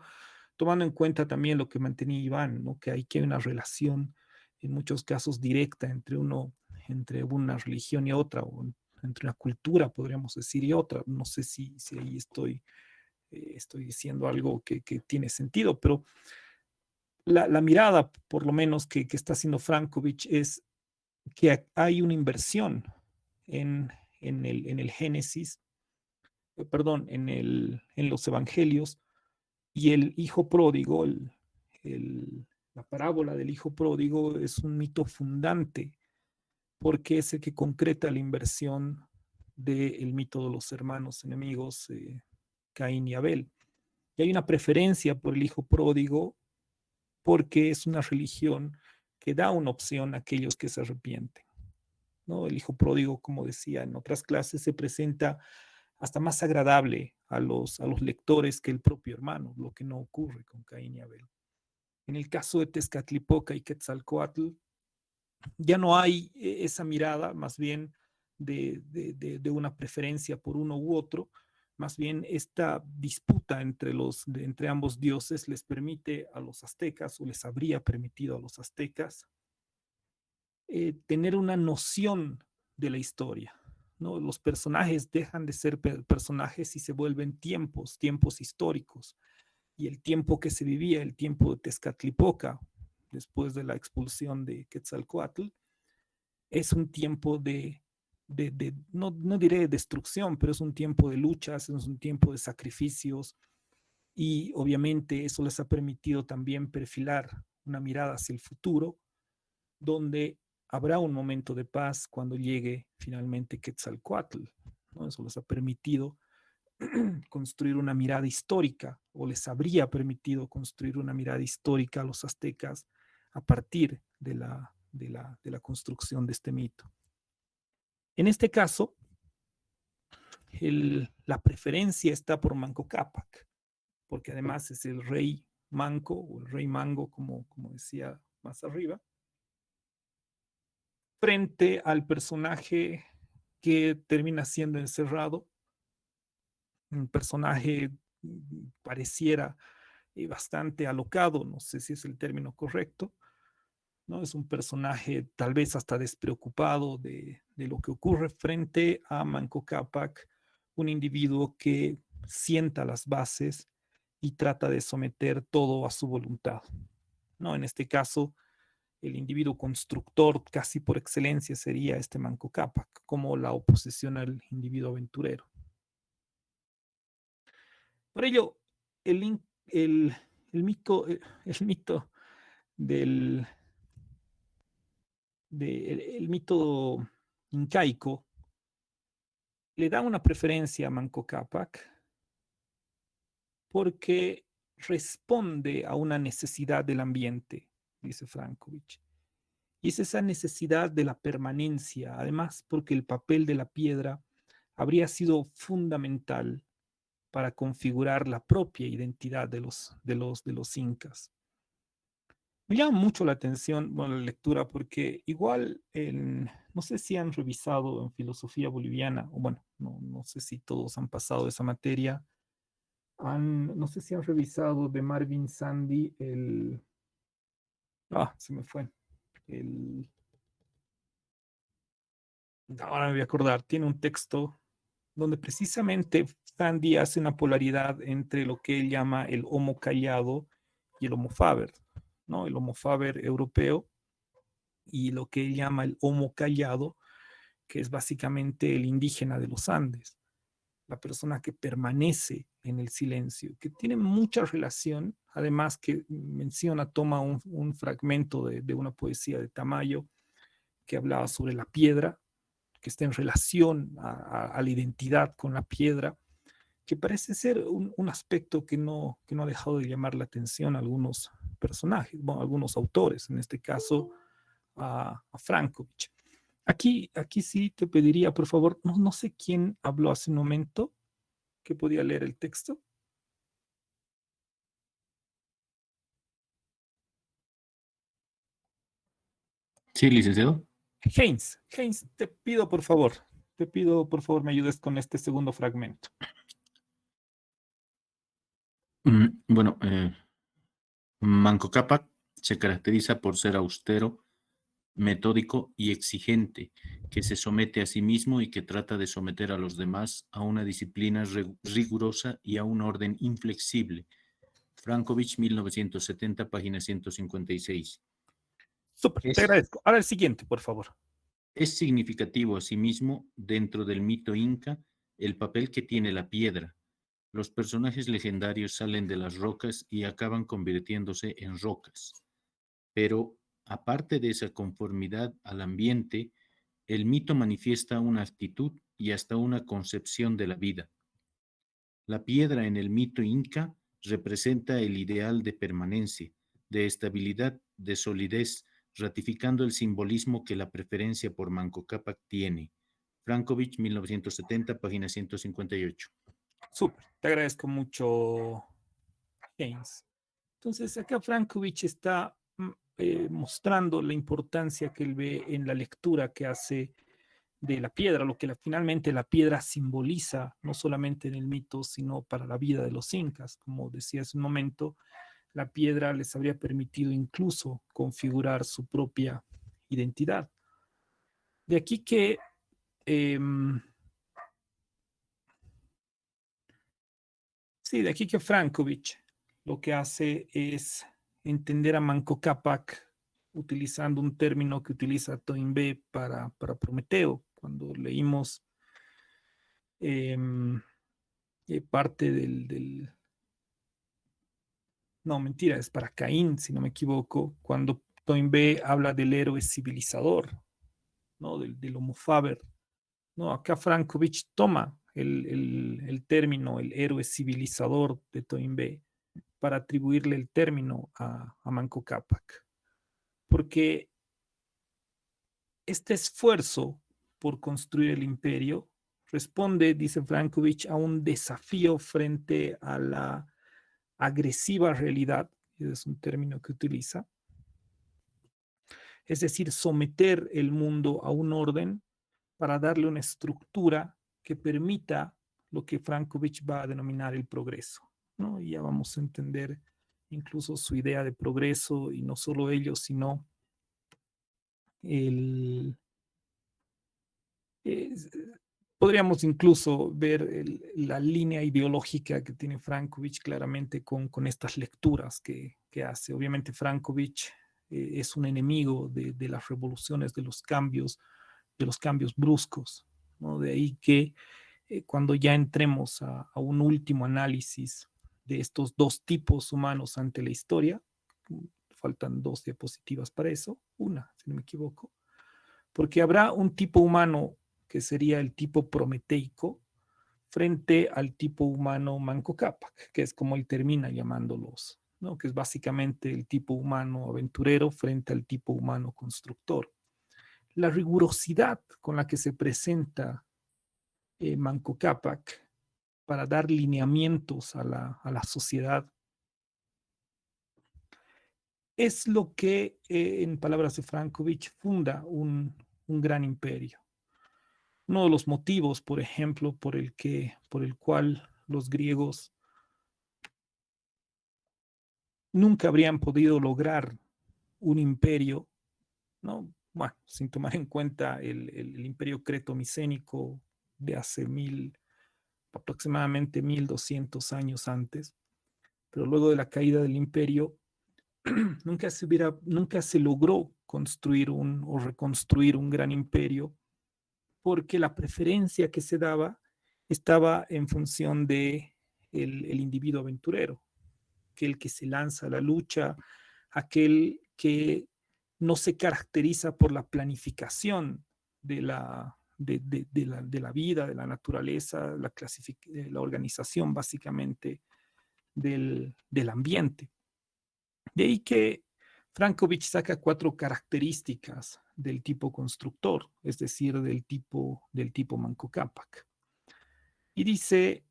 tomando en cuenta también lo que mantenía Iván, ¿no? Que hay una relación en muchos casos directa entre una religión y otra, o entre una cultura, podríamos decir, y otra. No sé si ahí estoy diciendo algo que tiene sentido, pero la mirada, por lo menos, que está haciendo Frankovich es que hay una inversión en el Génesis, perdón, en los evangelios, y el hijo pródigo, la parábola del hijo pródigo es un mito fundante, porque es el que concreta la inversión del mito de los hermanos enemigos, Caín y Abel. Y hay una preferencia por el hijo pródigo porque es una religión que da una opción a aquellos que se arrepienten, ¿no? El hijo pródigo, como decía en otras clases, se presenta hasta más agradable a los lectores que el propio hermano, lo que no ocurre con Caín y Abel. En el caso de Tezcatlipoca y Quetzalcóatl, ya no hay esa mirada, más bien de una preferencia por uno u otro, más bien esta disputa entre ambos dioses les permite a los aztecas, o les habría permitido a los aztecas, tener una noción de la historia, ¿no? Los personajes dejan de ser personajes y se vuelven tiempos históricos. Y el tiempo que se vivía, el tiempo de Tezcatlipoca, después de la expulsión de Quetzalcóatl, es un tiempo no diré de destrucción, pero es un tiempo de luchas, es un tiempo de sacrificios, y obviamente eso les ha permitido también perfilar una mirada hacia el futuro, donde habrá un momento de paz cuando llegue finalmente Quetzalcóatl, ¿no? Eso les ha permitido construir una mirada histórica, o les habría permitido construir una mirada histórica a los aztecas a partir de la construcción de este mito. En este caso, la preferencia está por Manco Cápac, porque además es el rey Manco, o el rey Mango, como decía más arriba, frente al personaje que termina siendo encerrado, un personaje pareciera bastante alocado, no sé si es el término correcto, ¿no? Es un personaje tal vez hasta despreocupado de lo que ocurre, frente a Manco Cápac, un individuo que sienta las bases y trata de someter todo a su voluntad, ¿no? En este caso, el individuo constructor casi por excelencia sería este Manco Cápac, como la oposición al individuo aventurero. Por ello, el mito del el mito incaico le da una preferencia a Manco Cápac porque responde a una necesidad del ambiente, dice Frankovich. Y es esa necesidad de la permanencia, además porque el papel de la piedra habría sido fundamental para configurar la propia identidad de los incas. Me llama mucho la atención, bueno, la lectura, porque igual no sé si han revisado en filosofía boliviana, o bueno, no sé si todos han pasado esa materia, no sé si han revisado de Marvin Sandy se me fue, ahora me voy a acordar, tiene un texto donde precisamente Sandy hace una polaridad entre lo que él llama el Homo callado y el Homo faber, ¿no? El Homo faber europeo y lo que él llama el Homo callado, que es básicamente el indígena de los Andes, la persona que permanece en el silencio, que tiene mucha relación, además que toma un fragmento de una poesía de Tamayo que hablaba sobre la piedra, que está en relación a la identidad con la piedra, que parece ser un aspecto que no ha dejado de llamar la atención a algunos personajes, bueno, a algunos autores, en este caso a Frankovich. Aquí sí te pediría, por favor, no sé quién habló hace un momento, que podía leer el texto. Sí, licenciado. Heinz, te pido por favor me ayudes con este segundo fragmento. Bueno, Manco Cápac se caracteriza por ser austero, metódico y exigente, que se somete a sí mismo y que trata de someter a los demás a una disciplina rigurosa y a un orden inflexible. Frankovich, 1970, página 156. Súper, te agradezco. Ahora el siguiente, por favor. Es significativo asimismo, dentro del mito inca, el papel que tiene la piedra. Los personajes legendarios salen de las rocas y acaban convirtiéndose en rocas. Pero, aparte de esa conformidad al ambiente, el mito manifiesta una actitud y hasta una concepción de la vida. La piedra en el mito inca representa el ideal de permanencia, de estabilidad, de solidez, ratificando el simbolismo que la preferencia por Manco Cápac tiene. Frankovich, 1970, página 158. Súper, te agradezco mucho, James. Entonces, acá Frankovich está mostrando la importancia que él ve en la lectura que hace de la piedra, lo que finalmente la piedra simboliza, no solamente en el mito, sino para la vida de los incas. Como decía hace un momento, la piedra les habría permitido incluso configurar su propia identidad. De aquí que de aquí que Frankovich lo que hace es entender a Manco Cápac utilizando un término que utiliza Toynbee para Prometeo. Cuando leímos parte no, mentira, es para Caín, si no me equivoco, cuando Toynbee habla del héroe civilizador, ¿no? Del Homo faber. No, acá Frankovich toma el término, el héroe civilizador de Toynbee, para atribuirle el término a Manco Cápac. Porque este esfuerzo por construir el imperio responde, dice Frankovich, a un desafío frente a la agresiva realidad, ese es un término que utiliza, es decir, someter el mundo a un orden para darle una estructura que permita lo que Frankovich va a denominar el progreso, ¿no? Y ya vamos a entender incluso su idea de progreso, y no solo ello, sino podríamos incluso ver la línea ideológica que tiene Frankovich claramente con estas lecturas que hace. Obviamente Frankovich es un enemigo de las revoluciones, de los cambios bruscos, ¿no? De ahí que cuando ya entremos a un último análisis de estos dos tipos humanos ante la historia, faltan 2 diapositivas para eso, una, si no me equivoco, porque habrá un tipo humano que sería el tipo prometeico frente al tipo humano Manco Cápac, que es como él termina llamándolos, ¿no? Que es básicamente el tipo humano aventurero frente al tipo humano constructor. La rigurosidad con la que se presenta Manco Cápac para dar lineamientos a la sociedad es lo que, en palabras de Frankovich, funda un gran imperio. Uno de los motivos, por ejemplo, por el cual los griegos nunca habrían podido lograr un imperio, ¿no? Bueno, sin tomar en cuenta el imperio creto-micénico de hace aproximadamente 1200 años antes, pero luego de la caída del imperio, nunca se logró construir o reconstruir un gran imperio, porque la preferencia que se daba estaba en función de el individuo aventurero, aquel que se lanza a la lucha, aquel que no se caracteriza por la planificación de la vida, de la naturaleza, la organización básicamente del ambiente. De ahí que Frankovich saca 4 características del tipo constructor, es decir, del tipo Manco Cápac. Y dice,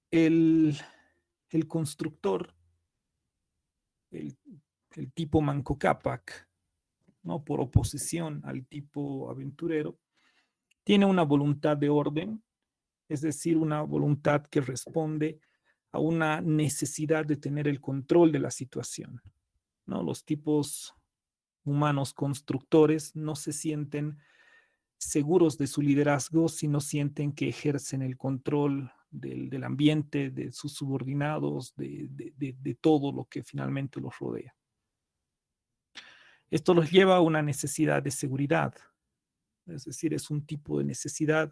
el constructor, el tipo Manco Cápac, ¿no? Por oposición al tipo aventurero, tiene una voluntad de orden, es decir, una voluntad que responde a una necesidad de tener el control de la situación, ¿no? Los tipos humanos constructores no se sienten seguros de su liderazgo si no sienten que ejercen el control del ambiente, de sus subordinados, de todo lo que finalmente los rodea. Esto los lleva a una necesidad de seguridad, es decir, es un tipo de necesidad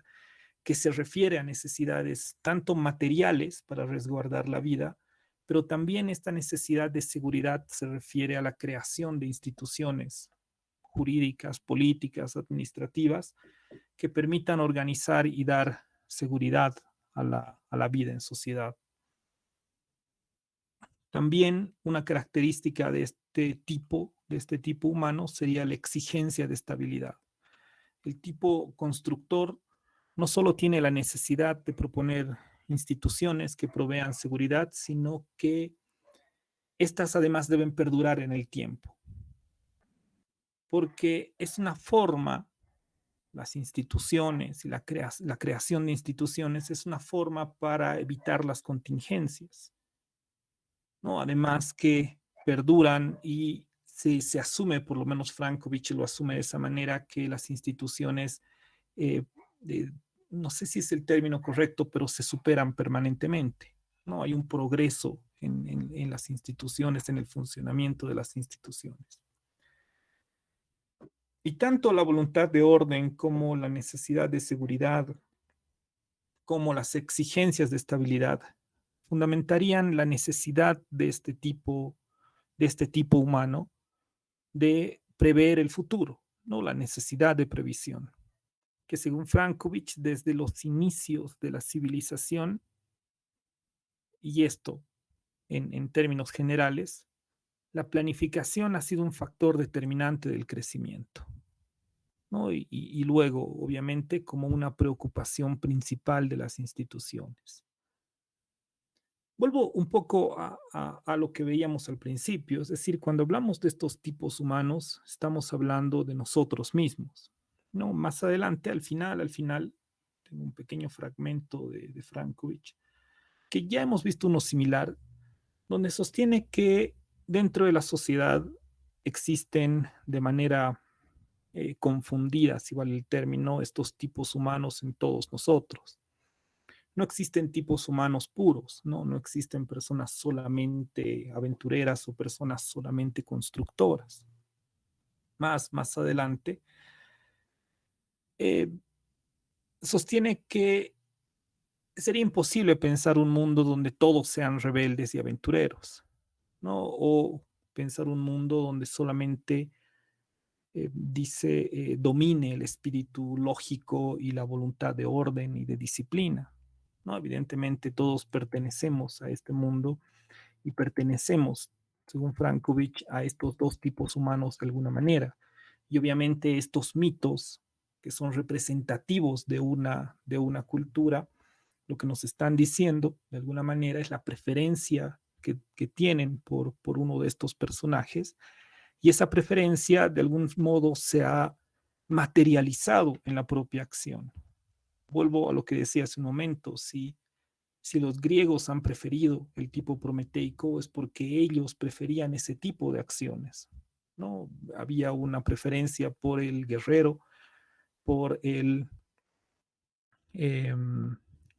que se refiere a necesidades tanto materiales para resguardar la vida, pero también esta necesidad de seguridad se refiere a la creación de instituciones jurídicas, políticas, administrativas, que permitan organizar y dar seguridad a la vida en sociedad. También una característica de este tipo humano sería la exigencia de estabilidad. El tipo constructor no solo tiene la necesidad de proponer instituciones que provean seguridad, sino que estas además deben perdurar en el tiempo, porque es una forma, las instituciones y la creación de instituciones es una forma para evitar las contingencias, ¿no? Además que perduran y se asume, por lo menos Frankovich lo asume de esa manera, que las instituciones, eh, no sé si es el término correcto, pero se superan permanentemente, ¿no? Hay un progreso en las instituciones, en el funcionamiento de las instituciones. Y tanto la voluntad de orden como la necesidad de seguridad, como las exigencias de estabilidad, fundamentarían la necesidad de este tipo humano de prever el futuro, ¿no? La necesidad de previsión, que según Frankovich, desde los inicios de la civilización, y esto en términos generales, la planificación ha sido un factor determinante del crecimiento, ¿no? Y luego, obviamente, como una preocupación principal de las instituciones. Vuelvo un poco a lo que veíamos al principio, es decir, cuando hablamos de estos tipos humanos, estamos hablando de nosotros mismos, ¿no? Más adelante, al final, tengo un pequeño fragmento de Frankovich, que ya hemos visto uno similar, donde sostiene que dentro de la sociedad existen de manera confundida, si vale el término, estos tipos humanos en todos nosotros. No existen tipos humanos puros, ¿no? No existen personas solamente aventureras o personas solamente constructoras. Más adelante, eh, sostiene que sería imposible pensar un mundo donde todos sean rebeldes y aventureros, ¿no? O pensar un mundo donde solamente domine el espíritu lógico y la voluntad de orden y de disciplina, ¿no? Evidentemente todos pertenecemos a este mundo y pertenecemos, según Frankovich, a estos dos tipos humanos de alguna manera. Y obviamente estos mitos que son representativos de una cultura, lo que nos están diciendo de alguna manera es la preferencia que tienen por uno de estos personajes, y esa preferencia de algún modo se ha materializado en la propia acción. Vuelvo a lo que decía hace un momento, si los griegos han preferido el tipo prometeico es porque ellos preferían ese tipo de acciones, ¿no? Había una preferencia por el guerrero, por eh,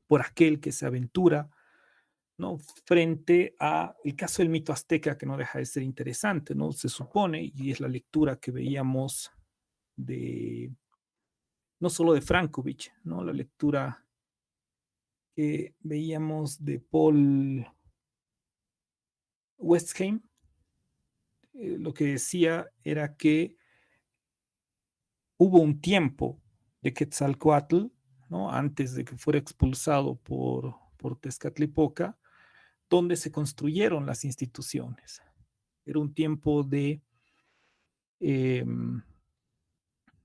por aquel que se aventura, ¿no? Frente a el caso del mito azteca, que no deja de ser interesante, ¿no? Se supone, y es la lectura que veíamos no solo de Frankovich, ¿no? La lectura que veíamos de Paul Westheim, lo que decía era que hubo un tiempo de Quetzalcóatl, ¿no? Antes de que fuera expulsado por Tezcatlipoca, donde se construyeron las instituciones. Era un tiempo de,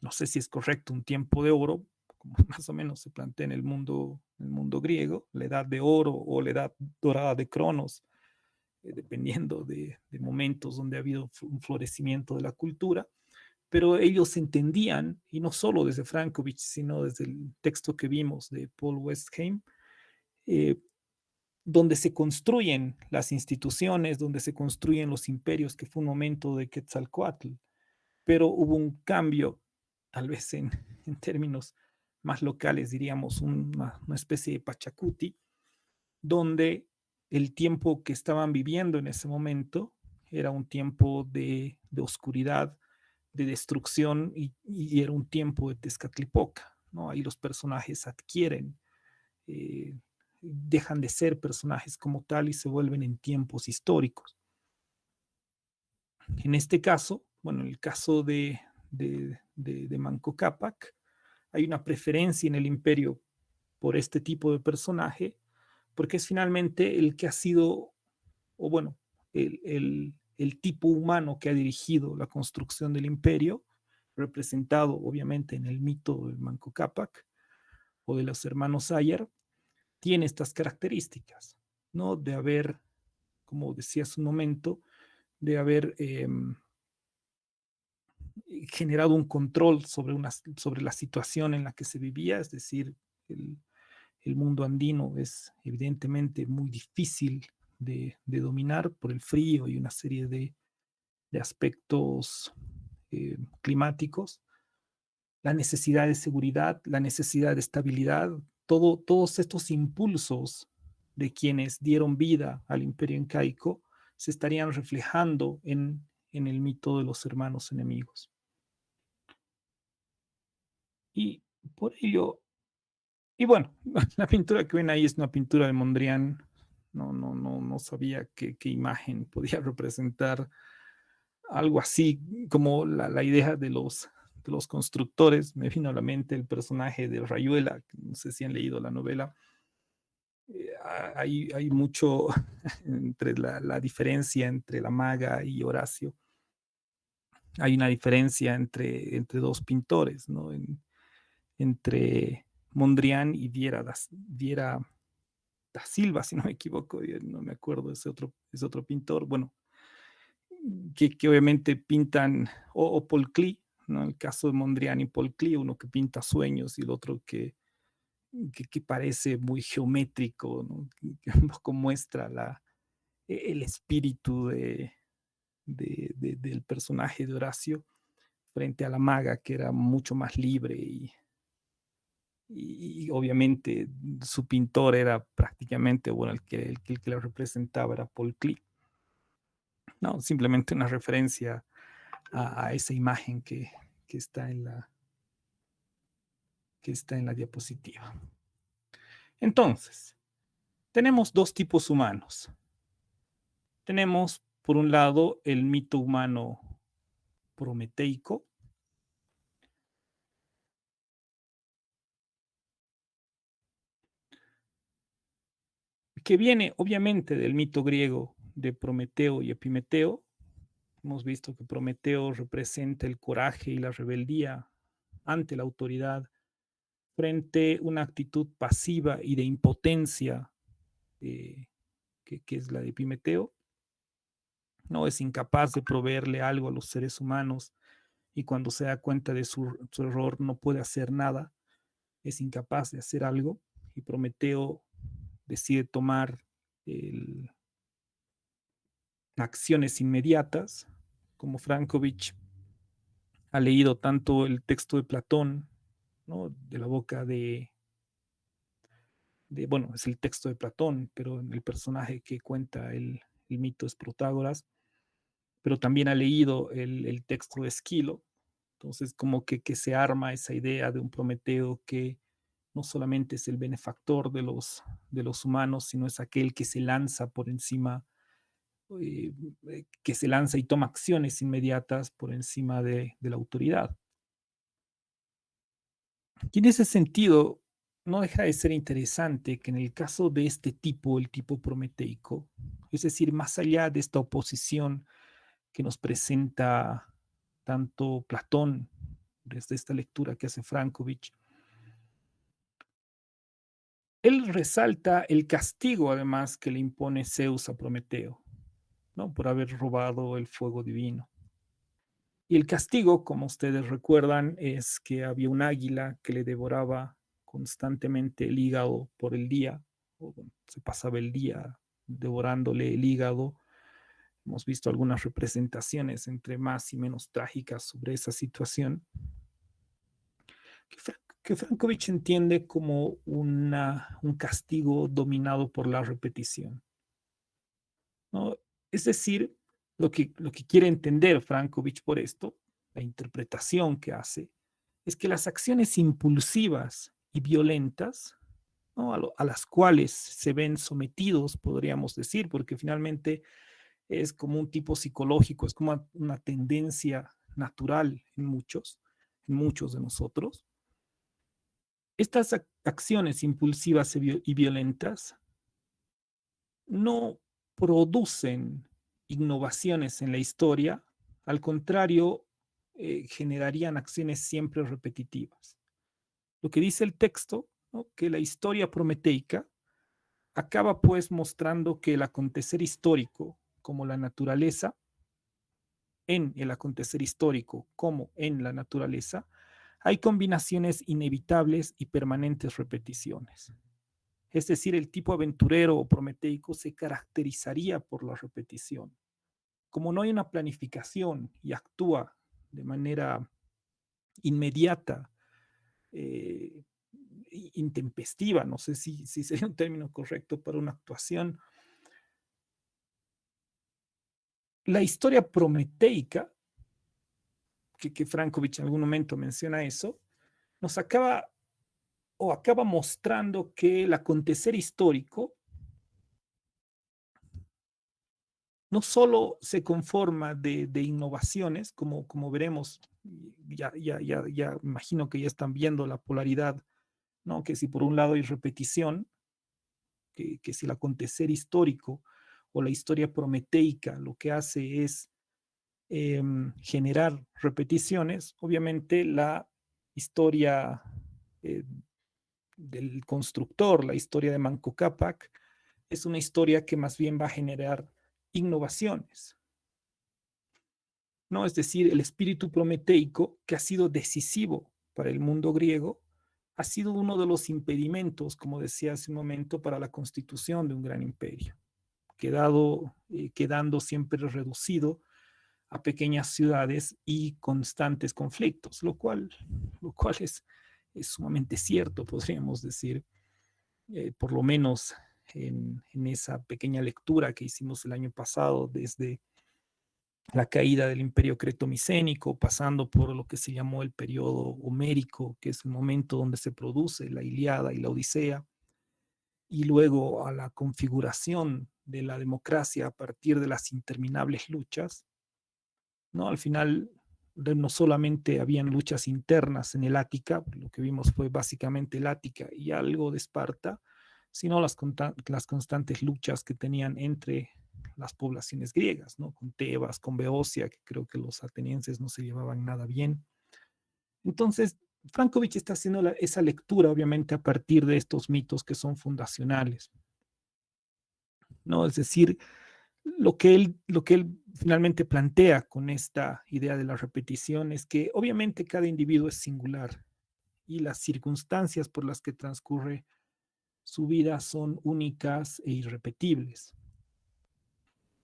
no sé si es correcto, un tiempo de oro, como más o menos se plantea en el mundo griego, la edad de oro o la edad dorada de Cronos, dependiendo de momentos donde ha habido un florecimiento de la cultura, pero ellos entendían, y no solo desde Frankovich, sino desde el texto que vimos de Paul Westheim, donde se construyen las instituciones, donde se construyen los imperios, que fue un momento de Quetzalcóatl, pero hubo un cambio, tal vez en términos más locales, diríamos una especie de Pachacuti, donde el tiempo que estaban viviendo en ese momento era un tiempo de oscuridad, de destrucción, y era un tiempo de Tezcatlipoca, ¿no? Ahí los personajes adquieren, dejan de ser personajes como tal y se vuelven en tiempos históricos. En este caso, bueno, en el caso de Manco Cápac, hay una preferencia en el imperio por este tipo de personaje, porque es finalmente el que ha sido, o bueno, el tipo humano que ha dirigido la construcción del imperio, representado obviamente en el mito de Manco Cápac, o de los hermanos Ayer tiene estas características, ¿no? De haber, como decía hace un momento, de haber generado un control sobre la situación en la que se vivía, es decir, el mundo andino es evidentemente muy difícil de dominar por el frío y una serie de aspectos climáticos, la necesidad de seguridad, la necesidad de estabilidad, todos estos impulsos de quienes dieron vida al imperio incaico se estarían reflejando en el mito de los hermanos enemigos. Y por ello, y bueno, la pintura que ven ahí es una pintura de Mondrian. No sabía qué imagen podía representar algo así como la idea de los constructores. Me vino a la mente el personaje de Rayuela, no sé si han leído la novela. Hay mucho entre la diferencia entre la maga y Horacio. Hay una diferencia entre dos pintores, ¿no? Entre Mondrian y Viera da Silva, si no me equivoco, no me acuerdo, es otro pintor, bueno, que obviamente pintan, o Paul Klee, ¿no? El caso de Mondrian y Paul Klee, uno que pinta sueños y el otro que parece muy geométrico, ¿no? Que un poco muestra el espíritu del personaje de Horacio frente a la maga, que era mucho más libre y obviamente su pintor era prácticamente, bueno, el que la representaba era Paul Klee. No, simplemente una referencia a esa imagen que está en la diapositiva. Entonces, tenemos dos tipos humanos. Tenemos, por un lado, el mito humano prometeico, que viene obviamente del mito griego de Prometeo y Epimeteo. Hemos visto que Prometeo representa el coraje y la rebeldía ante la autoridad frente a una actitud pasiva y de impotencia que es la de Epimeteo. No es incapaz de proveerle algo a los seres humanos y cuando se da cuenta de su error no puede hacer nada, es incapaz de hacer algo y Prometeo decide tomar acciones inmediatas, como Frankovich ha leído tanto el texto de Platón, ¿no? De la boca bueno, es el texto de Platón, pero el personaje que cuenta el mito es Protágoras, pero también ha leído el texto de Esquilo. Entonces, como que se arma esa idea de un Prometeo que no solamente es el benefactor de los humanos, sino es aquel que se lanza por encima, que se lanza y toma acciones inmediatas por encima de la autoridad. Y en ese sentido, no deja de ser interesante que en el caso de este tipo, el tipo prometeico, es decir, más allá de esta oposición que nos presenta tanto Platón, desde esta lectura que hace Frankovich, él resalta el castigo, además, que le impone Zeus a Prometeo, ¿no? Por haber robado el fuego divino. Y el castigo, como ustedes recuerdan, es que había un águila que le devoraba constantemente el hígado por el día, o bueno, se pasaba el día devorándole el hígado. Hemos visto algunas representaciones entre más y menos trágicas sobre esa situación, que Frankovich entiende como un castigo dominado por la repetición, ¿no? Es decir, lo que quiere entender Frankovich por esto, la interpretación que hace, es que las acciones impulsivas y violentas, ¿no? a las cuales se ven sometidos, podríamos decir, porque finalmente es como un tipo psicológico, es como una tendencia natural en muchos de nosotros. Estas acciones impulsivas y violentas no producen innovaciones en la historia, al contrario, generarían acciones siempre repetitivas. Lo que dice el texto ¿no? Que la historia prometeica acaba pues mostrando que el acontecer histórico, como la naturaleza, en el acontecer histórico, como en la naturaleza, hay combinaciones inevitables y permanentes repeticiones. Es decir, el tipo aventurero o prometeico se caracterizaría por la repetición. Como no hay una planificación y actúa de manera inmediata, eh, intempestiva, no sé si sería un término correcto para una actuación, la historia prometeica, que Frankovich en algún momento menciona eso, nos acaba mostrando que el acontecer histórico no solo se conforma de innovaciones, como veremos, ya imagino que ya están viendo la polaridad, ¿no? Que si por un lado hay repetición, que si el acontecer histórico o la historia prometeica lo que hace es generar repeticiones, obviamente la historia eh, del constructor, la historia de Manco Cápac, es una historia que más bien va a generar innovaciones, ¿no? Es decir, el espíritu prometeico, que ha sido decisivo para el mundo griego, ha sido uno de los impedimentos, como decía hace un momento, para la constitución de un gran imperio, quedando siempre reducido a pequeñas ciudades y constantes conflictos, lo cual es sumamente cierto, podríamos decir, por lo menos en esa pequeña lectura que hicimos el año pasado, desde la caída del imperio cretomicénico, pasando por lo que se llamó el periodo homérico, que es el momento donde se produce la Ilíada y la Odisea, y luego a la configuración de la democracia a partir de las interminables luchas, ¿no? Al final, no solamente habían luchas internas en el Ática, lo que vimos fue básicamente el Ática y algo de Esparta, sino las constantes luchas que tenían entre las poblaciones griegas, ¿no? Con Tebas, con Beocia, que creo que los atenienses no se llevaban nada bien. Entonces, Frankovich está haciendo esa lectura, obviamente, a partir de estos mitos que son fundacionales, ¿no? Es decir, lo que él finalmente plantea con esta idea de la repetición es que obviamente cada individuo es singular y las circunstancias por las que transcurre su vida son únicas e irrepetibles.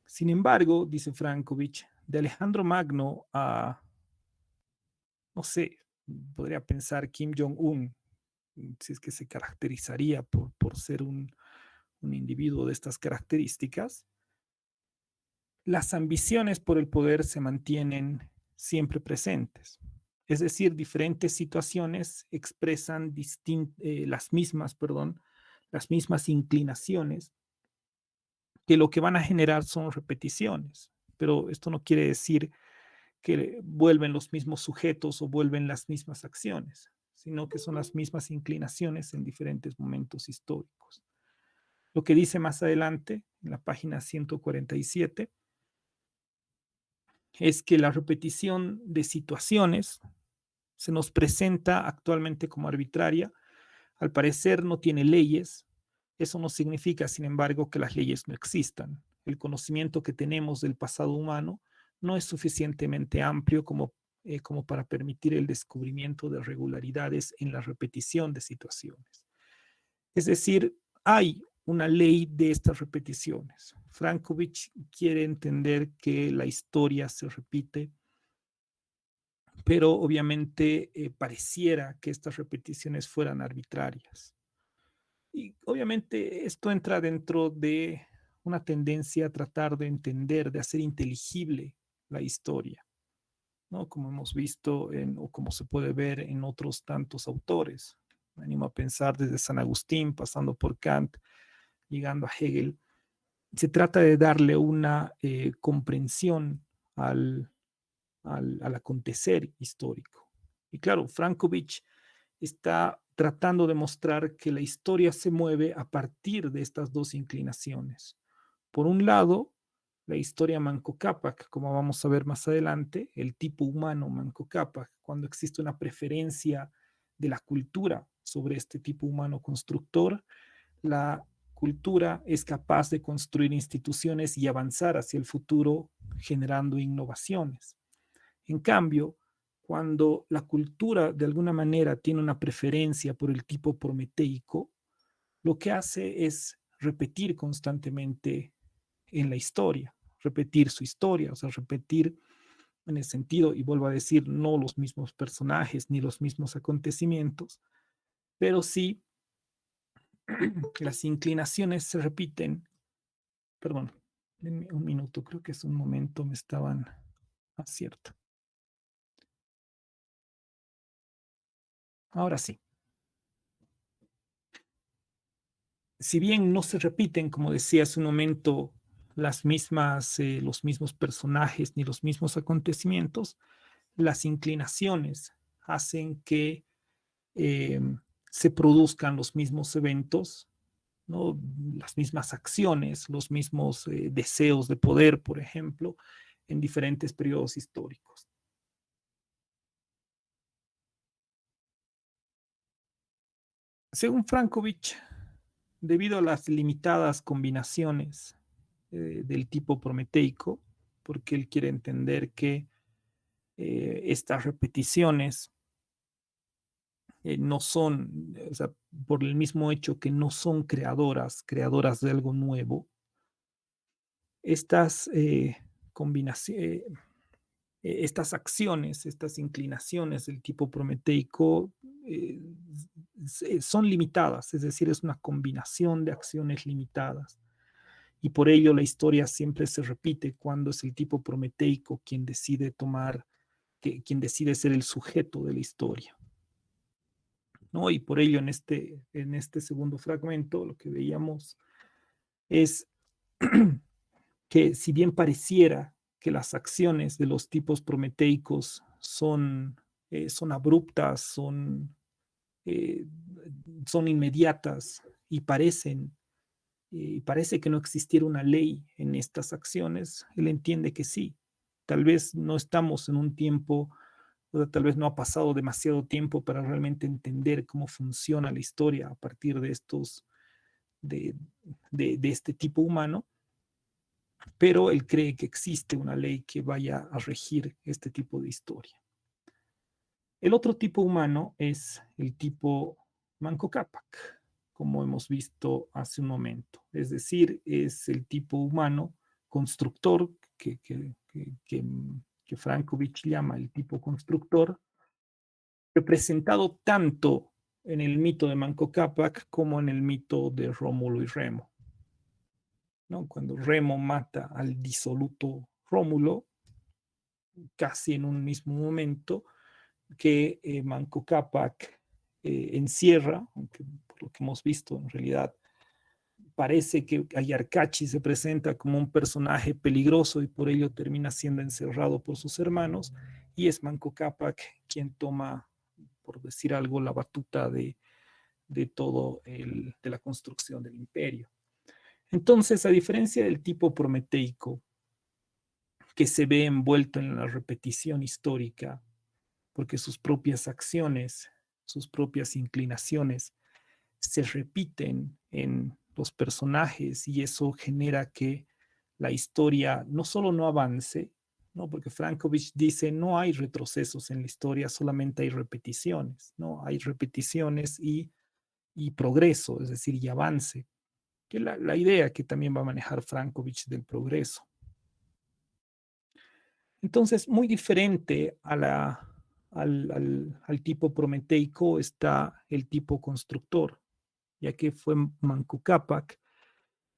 Sin embargo, dice Frankovich, de Alejandro Magno a, no sé, podría pensar Kim Jong-un, si es que se caracterizaría por ser un individuo de estas características, las ambiciones por el poder se mantienen siempre presentes. Es decir, diferentes situaciones expresan las mismas inclinaciones, que lo que van a generar son repeticiones. Pero esto no quiere decir que vuelven los mismos sujetos o vuelven las mismas acciones, sino que son las mismas inclinaciones en diferentes momentos históricos. Lo que dice más adelante, en la página 147, es que la repetición de situaciones se nos presenta actualmente como arbitraria. Al parecer no tiene leyes. Eso no significa, sin embargo, que las leyes no existan. El conocimiento que tenemos del pasado humano no es suficientemente amplio como para permitir el descubrimiento de regularidades en la repetición de situaciones. Es decir, hay una ley de estas repeticiones. Frankovich quiere entender que la historia se repite, pero obviamente pareciera que estas repeticiones fueran arbitrarias. Y obviamente esto entra dentro de una tendencia a tratar de entender, de hacer inteligible la historia, ¿no? Como hemos visto o como se puede ver en otros tantos autores. Me animo a pensar desde San Agustín, pasando por Kant, llegando a Hegel. Se trata de darle una comprensión al acontecer histórico. Y claro, Frankovich está tratando de mostrar que la historia se mueve a partir de estas dos inclinaciones. Por un lado, la historia Manco Cápac, como vamos a ver más adelante, el tipo humano Manco Cápac, cuando existe una preferencia de la cultura sobre este tipo humano constructor, la cultura es capaz de construir instituciones y avanzar hacia el futuro generando innovaciones. En cambio, cuando la cultura de alguna manera tiene una preferencia por el tipo prometeico, lo que hace es repetir constantemente en la historia, repetir su historia, o sea, repetir en el sentido, y vuelvo a decir, no los mismos personajes ni los mismos acontecimientos, pero sí las inclinaciones se repiten. Perdón, denme un minuto, creo que es un momento, me estaban... Ah, cierto. Ahora sí. Si bien no se repiten, como decía hace un momento, los mismos personajes ni los mismos acontecimientos, las inclinaciones hacen que eh, se produzcan los mismos eventos, ¿no? Las mismas acciones, los mismos deseos de poder, por ejemplo, en diferentes periodos históricos. Según Frankovich, debido a las limitadas combinaciones del tipo prometeico, porque él quiere entender que estas repeticiones no son, o sea, por el mismo hecho que no son creadoras de algo nuevo, estas combinaciones, estas acciones, estas inclinaciones del tipo prometeico eh, son limitadas, es decir, es una combinación de acciones limitadas. Y por ello la historia siempre se repite cuando es el tipo prometeico quien decide quien decide ser el sujeto de la historia, ¿no? Y por ello en este segundo fragmento lo que veíamos es que si bien pareciera que las acciones de los tipos prometeicos son abruptas, eh, son inmediatas y parece que no existiera una ley en estas acciones, él entiende que sí. Tal vez no estamos en un tiempo, o tal vez no ha pasado demasiado tiempo para realmente entender cómo funciona la historia a partir de de este tipo humano, pero él cree que existe una ley que vaya a regir este tipo de historia. El otro tipo humano es el tipo Manco Cápac, como hemos visto hace un momento. Es decir, es el tipo humano constructor que Frankovich llama el tipo constructor, representado tanto en el mito de Manco Cápac como en el mito de Rómulo y Remo, ¿no? Cuando Remo mata al disoluto Rómulo, casi en un mismo momento que Manco Cápac encierra, aunque por lo que hemos visto en realidad parece que Ayarcachi se presenta como un personaje peligroso y por ello termina siendo encerrado por sus hermanos, y es Manco Cápac quien toma, por decir algo, la batuta de de la construcción del imperio. Entonces, a diferencia del tipo prometeico, que se ve envuelto en la repetición histórica, porque sus propias acciones, sus propias inclinaciones se repiten en los personajes y eso genera que la historia no solo no avance, ¿no? Porque Frankovich dice no hay retrocesos en la historia, solamente hay repeticiones, ¿no? Hay repeticiones y progreso, es decir, y avance, que es la idea que también va a manejar Frankovich del progreso. Entonces, muy diferente al tipo prometeico está el tipo constructor, ya que fue Manco Cápac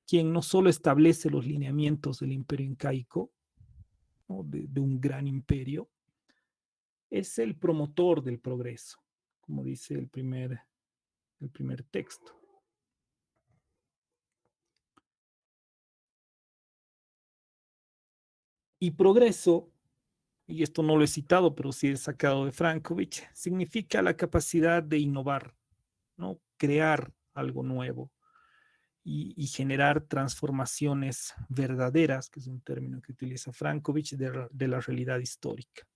quien no solo establece los lineamientos del imperio incaico, ¿no? De un gran imperio, es el promotor del progreso, como dice el primer texto. Y progreso, y esto no lo he citado, pero sí he sacado de Frankovich, significa la capacidad de innovar, ¿no? Crear algo nuevo y generar transformaciones verdaderas, que es un término que utiliza Frankovich, de la realidad histórica.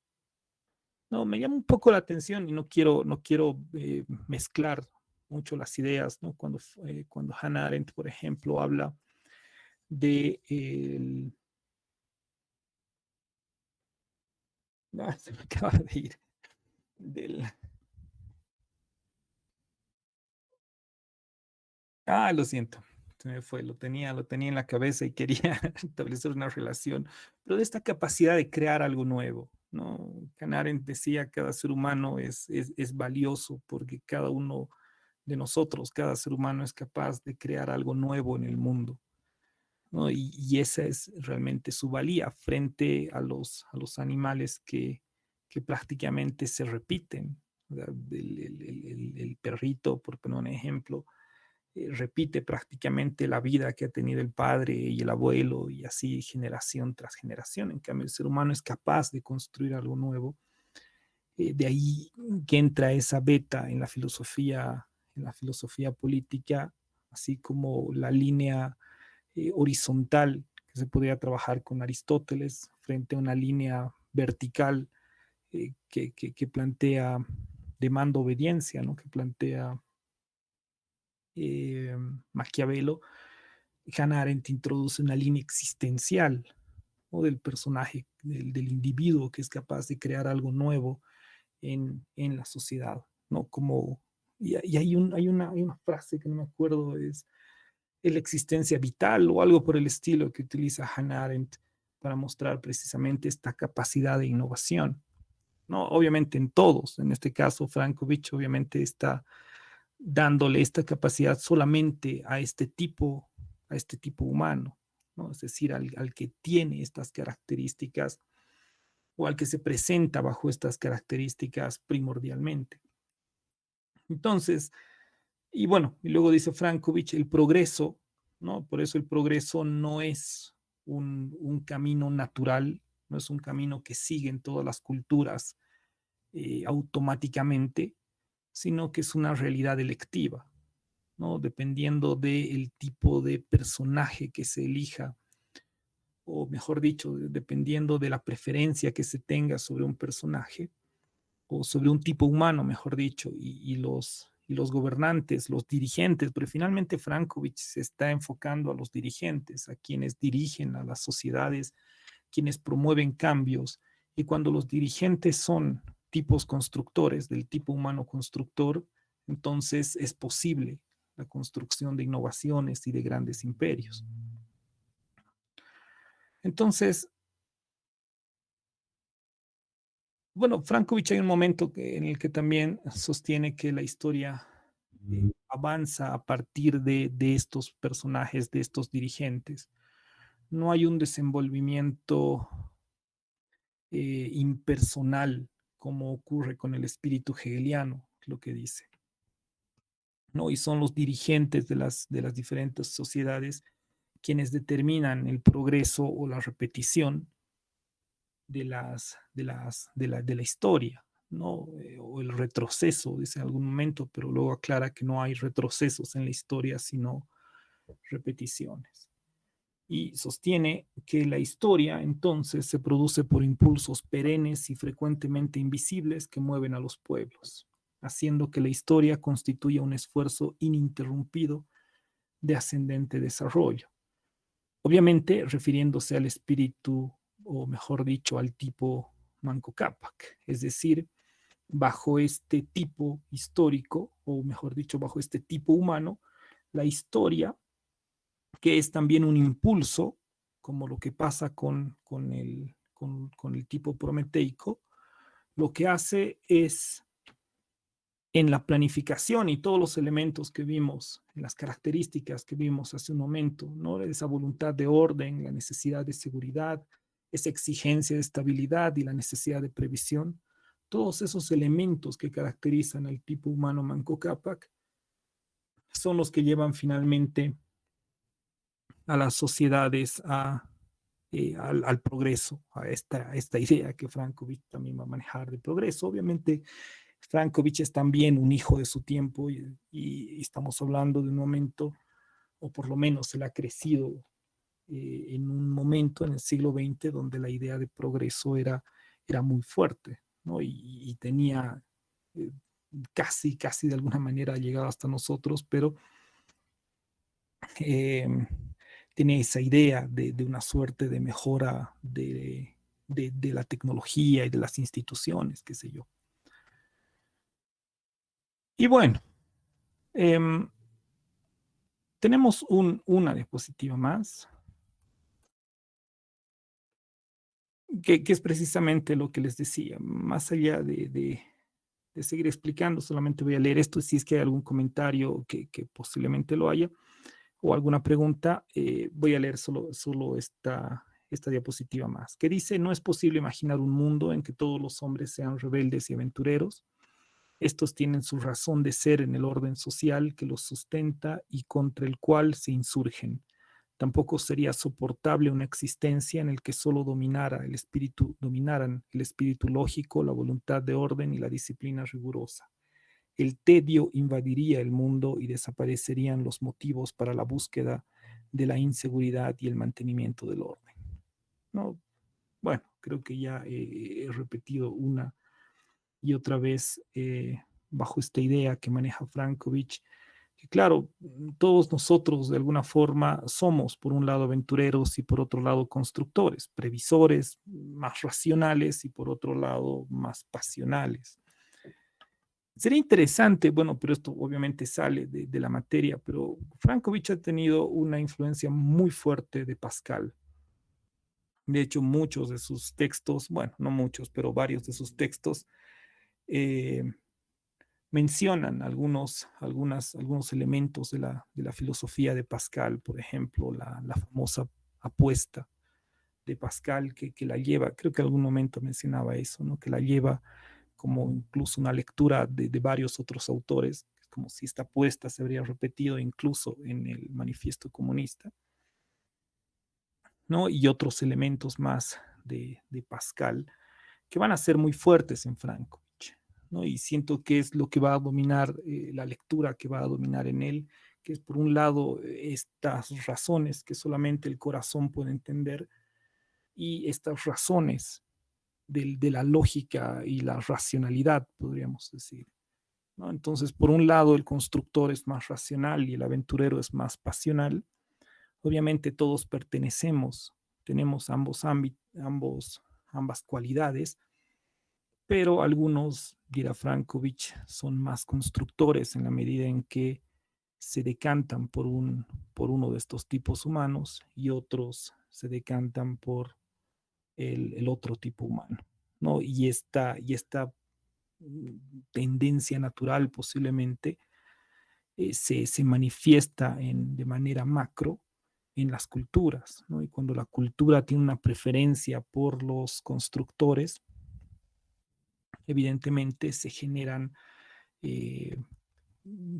No, me llama un poco la atención y no quiero mezclar mucho las ideas, ¿no? Cuando Hannah Arendt, por ejemplo, habla de se me acaba de ir del... Lo siento, se me fue, lo tenía en la cabeza y quería establecer una relación, pero de esta capacidad de crear algo nuevo, ¿no? Hannah Arendt decía, cada ser humano es valioso porque cada uno de nosotros, cada ser humano es capaz de crear algo nuevo en el mundo, ¿no? Y esa es realmente su valía frente a los animales que prácticamente se repiten. El perrito, por poner un ejemplo, repite prácticamente la vida que ha tenido el padre y el abuelo y así generación tras generación. En cambio, el ser humano es capaz de construir algo nuevo. De ahí que entra esa beta en la filosofía política, así como la línea horizontal que se podría trabajar con Aristóteles frente a una línea vertical que plantea demanda-obediencia, ¿no? Que plantea Maquiavelo. Hannah Arendt introduce una línea existencial, ¿no? Del personaje, del individuo que es capaz de crear algo nuevo en la sociedad, ¿no? Y hay una frase que no me acuerdo, es la existencia vital o algo por el estilo que utiliza Hannah Arendt para mostrar precisamente esta capacidad de innovación, ¿no? Obviamente en todos, en este caso Frankovich obviamente está dándole esta capacidad solamente a este tipo humano, ¿no? Es decir, al que tiene estas características o al que se presenta bajo estas características primordialmente. Entonces, y bueno, y luego dice Frankovich, el progreso, ¿no? Por eso el progreso no es un camino natural, no es un camino que siguen todas las culturas automáticamente, sino que es una realidad electiva, ¿no? Dependiendo del tipo de personaje que se elija, o mejor dicho, dependiendo de la preferencia que se tenga sobre un personaje, o sobre un tipo humano, mejor dicho, y los gobernantes, los dirigentes, pero finalmente Frankovich se está enfocando a los dirigentes, a quienes dirigen a las sociedades, quienes promueven cambios, y cuando los dirigentes son tipos constructores, del tipo humano constructor, entonces es posible la construcción de innovaciones y de grandes imperios. Entonces, bueno, Frankovich hay un momento en el que también sostiene que la historia avanza a partir de estos personajes, de estos dirigentes. No hay un desenvolvimiento impersonal como ocurre con el espíritu hegeliano, lo que dice, ¿no? Y son los dirigentes de las diferentes sociedades quienes determinan el progreso o la repetición de la historia, ¿no? O el retroceso, dice en algún momento, pero luego aclara que no hay retrocesos en la historia, sino repeticiones. Y sostiene que la historia entonces se produce por impulsos perennes y frecuentemente invisibles que mueven a los pueblos, haciendo que la historia constituya un esfuerzo ininterrumpido de ascendente desarrollo. Obviamente refiriéndose al espíritu, o mejor dicho, al tipo Manco Cápac, es decir, bajo este tipo histórico, o mejor dicho, bajo este tipo humano, la historia, que es también un impulso, como lo que pasa con el tipo prometeico, lo que hace es, en la planificación y todos los elementos que vimos, en las características que vimos hace un momento, ¿no? Esa voluntad de orden, la necesidad de seguridad, esa exigencia de estabilidad y la necesidad de previsión, todos esos elementos que caracterizan al tipo humano Manco Cápac son los que llevan finalmente a las sociedades al progreso, a esta idea que Frankovich también va a manejar de progreso. Obviamente, Frankovich es también un hijo de su tiempo y estamos hablando de un momento, o por lo menos él ha crecido en un momento en el siglo XX donde la idea de progreso era muy fuerte, ¿no? Y tenía casi de alguna manera ha llegado hasta nosotros, pero tiene esa idea de una suerte de mejora de la tecnología y de las instituciones, qué sé yo. Y bueno, tenemos una diapositiva más, que es precisamente lo que les decía. Más allá de seguir explicando, solamente voy a leer esto. Si es que hay algún comentario que posiblemente lo haya, o alguna pregunta, voy a leer solo esta diapositiva más, que dice: no es posible imaginar un mundo en que todos los hombres sean rebeldes y aventureros. Estos tienen su razón de ser en el orden social que los sustenta y contra el cual se insurgen. Tampoco sería soportable una existencia en la que solo dominaran el espíritu lógico, la voluntad de orden y la disciplina rigurosa. El tedio invadiría el mundo y desaparecerían los motivos para la búsqueda de la inseguridad y el mantenimiento del orden. ¿No? Bueno, creo que ya he repetido una y otra vez bajo esta idea que maneja Frankovich, que claro, todos nosotros de alguna forma somos por un lado aventureros y por otro lado constructores, previsores, más racionales y por otro lado más pasionales. Sería interesante, bueno, pero esto obviamente sale de la materia, pero Frankovich ha tenido una influencia muy fuerte de Pascal. De hecho, muchos de sus textos, bueno, no muchos, pero varios de sus textos mencionan algunos elementos de la filosofía de Pascal, por ejemplo, la famosa apuesta de Pascal que la lleva, creo que en algún momento mencionaba eso, ¿no? Que la lleva como incluso una lectura de varios otros autores, como si esta apuesta se habría repetido incluso en el Manifiesto Comunista, ¿no? Y otros elementos más de Pascal que van a ser muy fuertes en Frankovich, ¿no? Y siento que es lo que va a dominar, la lectura que va a dominar en él, que es por un lado estas razones que solamente el corazón puede entender y estas razones de la lógica y la racionalidad, podríamos decir, ¿no? Entonces, por un lado, el constructor es más racional y el aventurero es más pasional. Obviamente todos pertenecemos, tenemos ambas cualidades, pero algunos, dirá Frankovich, son más constructores en la medida en que se decantan por uno de estos tipos humanos y otros se decantan por el otro tipo humano, ¿no? Y esta tendencia natural posiblemente se manifiesta de manera macro en las culturas, ¿no? Y cuando la cultura tiene una preferencia por los constructores, evidentemente se generan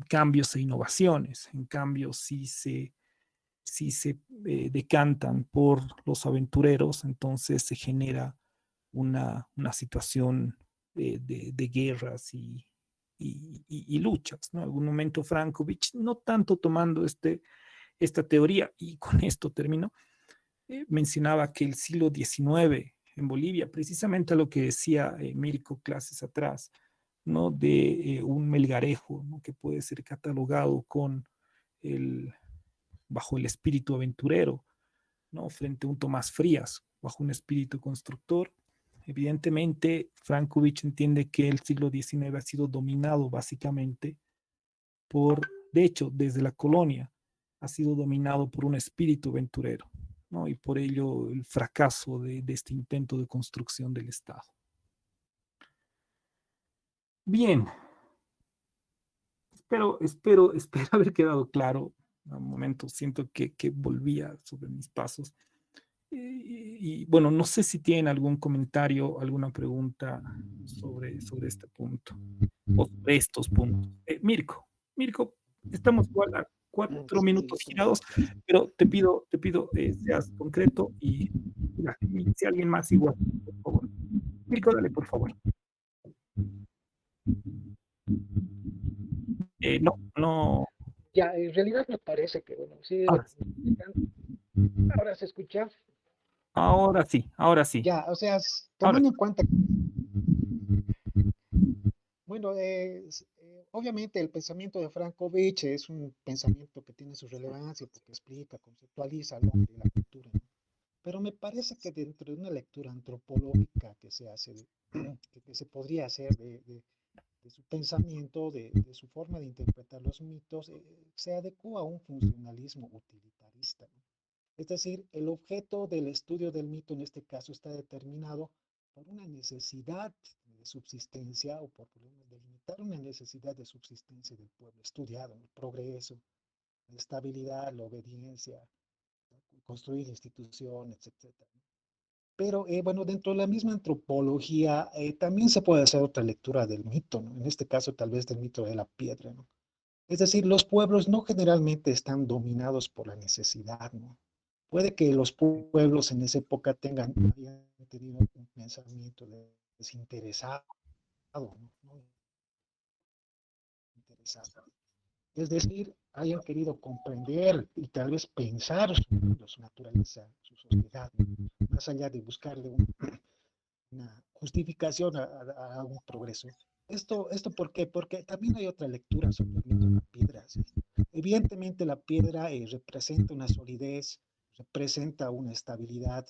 cambios e innovaciones. En cambio, si se decantan por los aventureros, entonces se genera una situación de guerras y luchas, ¿no? En algún momento Frankovich, no tanto tomando esta teoría, y con esto termino, mencionaba que el siglo XIX en Bolivia, precisamente a lo que decía Mirko clases atrás, ¿no? De un melgarejo, ¿no? Que puede ser catalogado bajo el espíritu aventurero, ¿no? Frente a un Tomás Frías, bajo un espíritu constructor. Evidentemente, Frankovich entiende que el siglo XIX ha sido dominado básicamente de hecho, desde la colonia, ha sido dominado por un espíritu aventurero, ¿no? Y por ello el fracaso de este intento de construcción del Estado. Bien, espero haber quedado claro. A un momento siento que volvía sobre mis pasos. Y bueno, no sé si tienen algún comentario, alguna pregunta sobre este punto o sobre estos puntos. Mirko, estamos igual a 4 minutos girados, pero te pido seas concreto y si alguien más igual, por favor. Mirko, dale, por favor. No. Ya, en realidad me parece que, bueno, sí, ahora se escucha. Ahora sí. Ya, o sea, tomando en cuenta, Bueno, obviamente el pensamiento de Frankovich es un pensamiento que tiene su relevancia porque explica, conceptualiza al hombre y la cultura, ¿no? Pero me parece que dentro de una lectura antropológica que se hace, que se podría hacer de su pensamiento, de su forma de interpretar los mitos, se adecua a un funcionalismo utilitarista, ¿no? Es decir, el objeto del estudio del mito en este caso está determinado por una necesidad de subsistencia o por delimitar una necesidad de subsistencia del pueblo estudiado, el progreso, la estabilidad, la obediencia, construir instituciones, etcétera. Pero bueno, dentro de la misma antropología también se puede hacer otra lectura del mito, ¿no? En este caso tal vez del mito de la piedra, ¿no? Es decir, los pueblos no generalmente están dominados por la necesidad, ¿no? Puede que los pueblos en esa época hayan tenido un pensamiento desinteresado, ¿no? Interesado. Es decir, hayan querido comprender y tal vez pensar su naturaleza, su sociedad, ¿no? Más allá de buscarle una justificación a un progreso. ¿Esto por qué? Porque también hay otra lectura sobre el mito de la piedra, ¿sí? Evidentemente la piedra representa una solidez, representa una estabilidad,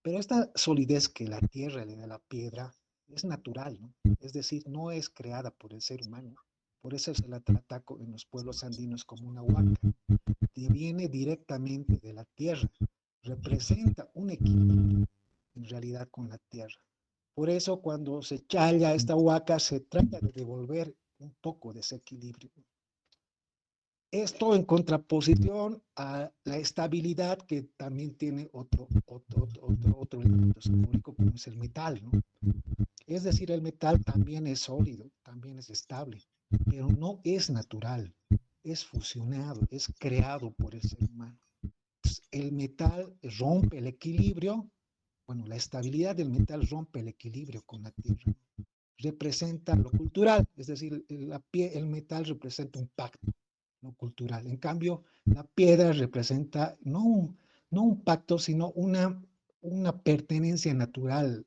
pero esta solidez que la tierra le da a la piedra es natural, ¿no? Es decir, no es creada por el ser humano. Por eso se la trata en los pueblos andinos como una huaca, que viene directamente de la tierra, representa un equilibrio en realidad con la tierra. Por eso cuando se challa esta huaca se trata de devolver un poco de ese equilibrio. Esto en contraposición a la estabilidad que también tiene otro elemento simbólico como es el metal, ¿no? Es decir, el metal también es sólido, también es estable, pero no es natural, es fusionado, es creado por el ser humano. Entonces, el metal rompe el equilibrio, bueno, la estabilidad del metal rompe el equilibrio con la tierra. Representa lo cultural, es decir, el metal representa un pacto, lo cultural. En cambio, la piedra representa no un pacto, sino una pertenencia natural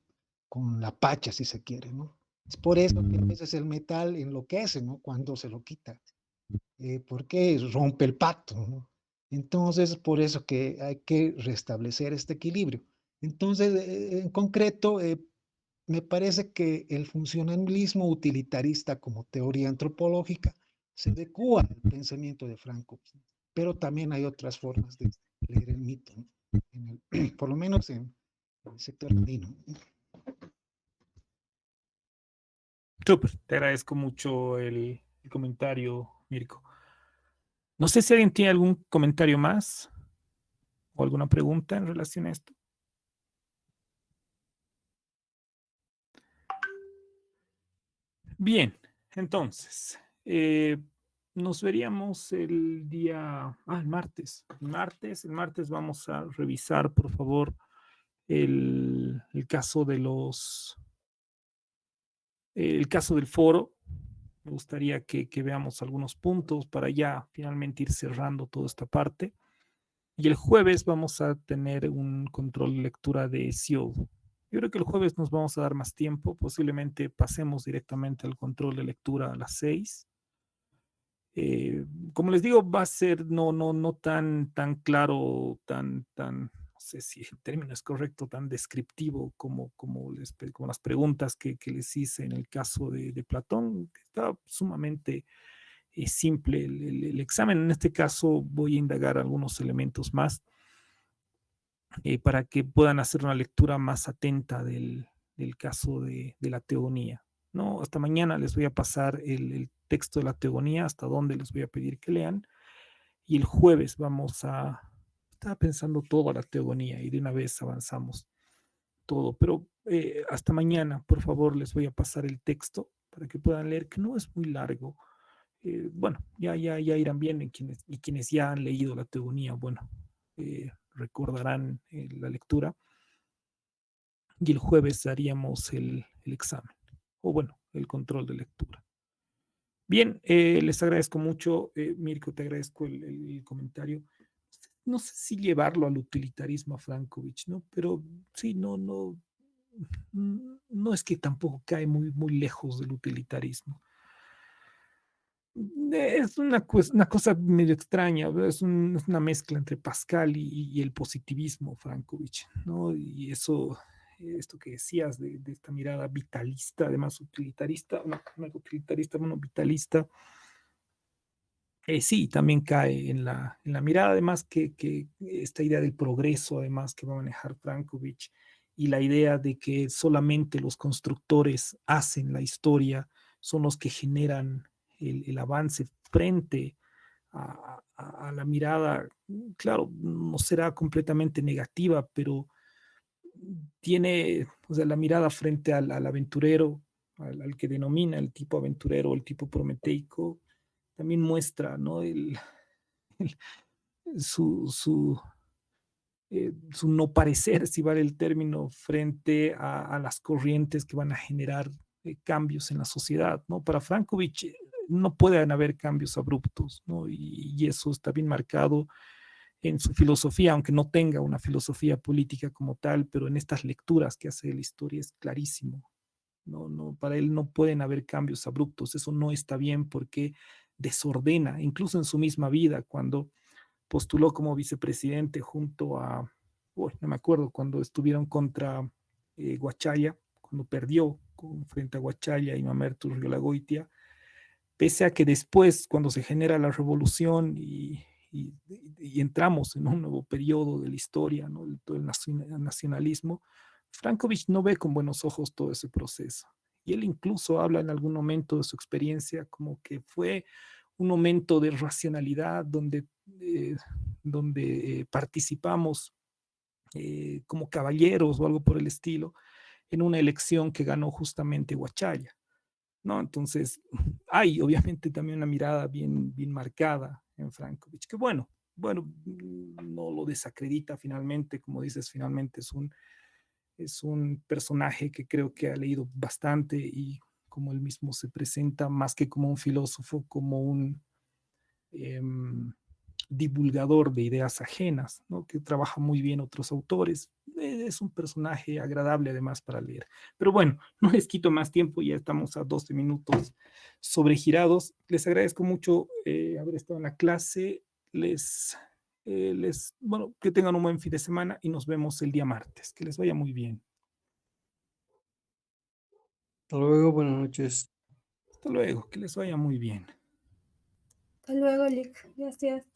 con la pacha, si se quiere, ¿no? Es por eso que a veces el metal enloquece, ¿no? Cuando se lo quita, porque rompe el pacto, ¿no? Entonces, por eso que hay que restablecer este equilibrio. Entonces, en concreto, me parece que el funcionalismo utilitarista como teoría antropológica se adecua al pensamiento de Franco, pero también hay otras formas de leer el mito, ¿no? Por lo menos en el sector andino. Súper, te agradezco mucho el comentario, Mirko. No sé si alguien tiene algún comentario más o alguna pregunta en relación a esto. Bien, entonces, nos veríamos el día, el martes. El martes vamos a revisar, por favor, el caso de el caso del foro. Me gustaría que veamos algunos puntos para ya finalmente ir cerrando toda esta parte. Y el jueves vamos a tener un control de lectura de SEO. Yo creo que el jueves nos vamos a dar más tiempo. Posiblemente pasemos directamente al control de lectura a las 6. Como les digo, va a ser no tan claro, no sé si el término es correcto, tan descriptivo como las preguntas que les hice en el caso de Platón. Está sumamente simple el examen. En este caso voy a indagar algunos elementos más para que puedan hacer una lectura más atenta del caso de la teogonía. ¿No? Hasta mañana les voy a pasar el texto de la teogonía, hasta donde les voy a pedir que lean. Y el jueves estaba pensando toda la teogonía y de una vez avanzamos todo. Pero hasta mañana, por favor, les voy a pasar el texto para que puedan leer, que no es muy largo. Bueno, ya irán bien y quienes ya han leído la teogonía, bueno, recordarán la lectura. Y el jueves haríamos el examen, o bueno, el control de lectura. Bien, les agradezco mucho. Mirko, te agradezco el comentario. No sé si llevarlo al utilitarismo a Frankovich, ¿no? Pero sí, no es que tampoco cae muy lejos del utilitarismo. Es una cosa medio extraña, ¿verdad? Es una mezcla entre Pascal y el positivismo, Frankovich, ¿no? Y eso, esto que decías de esta mirada vitalista, además utilitarista, no es utilitarista, bueno, vitalista, sí, también cae en la mirada, además que esta idea del progreso, además que va a manejar Frankovich, y la idea de que solamente los constructores hacen la historia, son los que generan el avance frente a la mirada, claro, no será completamente negativa, pero tiene, o sea, la mirada frente al aventurero, al que denomina el tipo aventurero, el tipo prometeico, también muestra, ¿no? El- su, su no parecer, si vale el término, frente a las corrientes que van a generar cambios en la sociedad, ¿no? Para Frankovich no pueden haber cambios abruptos, ¿no? Y eso está bien marcado en su filosofía, aunque no tenga una filosofía política como tal, pero en estas lecturas que hace de la historia es clarísimo. No, no, para él no pueden haber cambios abruptos, eso no está bien porque desordena, incluso en su misma vida, cuando postuló como vicepresidente junto a, uy, no me acuerdo, cuando estuvieron contra Guachaya, cuando perdió frente a Guachaya y Mamerto Urriolagoitia, pese a que después, cuando se genera la revolución y entramos en un nuevo periodo de la historia, ¿no? Todo el nacionalismo, Frankovich no ve con buenos ojos todo ese proceso. Y él incluso habla en algún momento de su experiencia como que fue un momento de racionalidad donde participamos como caballeros o algo por el estilo en una elección que ganó justamente Huachaya, ¿no? Entonces, hay obviamente también una mirada bien marcada en Frankovich, que bueno, no lo desacredita finalmente, como dices, finalmente es un personaje que creo que ha leído bastante y como él mismo se presenta, más que como un filósofo, como un eh, divulgador de ideas ajenas, ¿no? Que trabaja muy bien otros autores. Es un personaje agradable además para leer. Pero bueno, no les quito más tiempo, ya estamos a 12 minutos sobregirados. Les agradezco mucho haber estado en la clase. Bueno, que tengan un buen fin de semana y nos vemos el día martes. Que les vaya muy bien. Hasta luego, buenas noches. Hasta luego, que les vaya muy bien. Hasta luego, Lick. Gracias.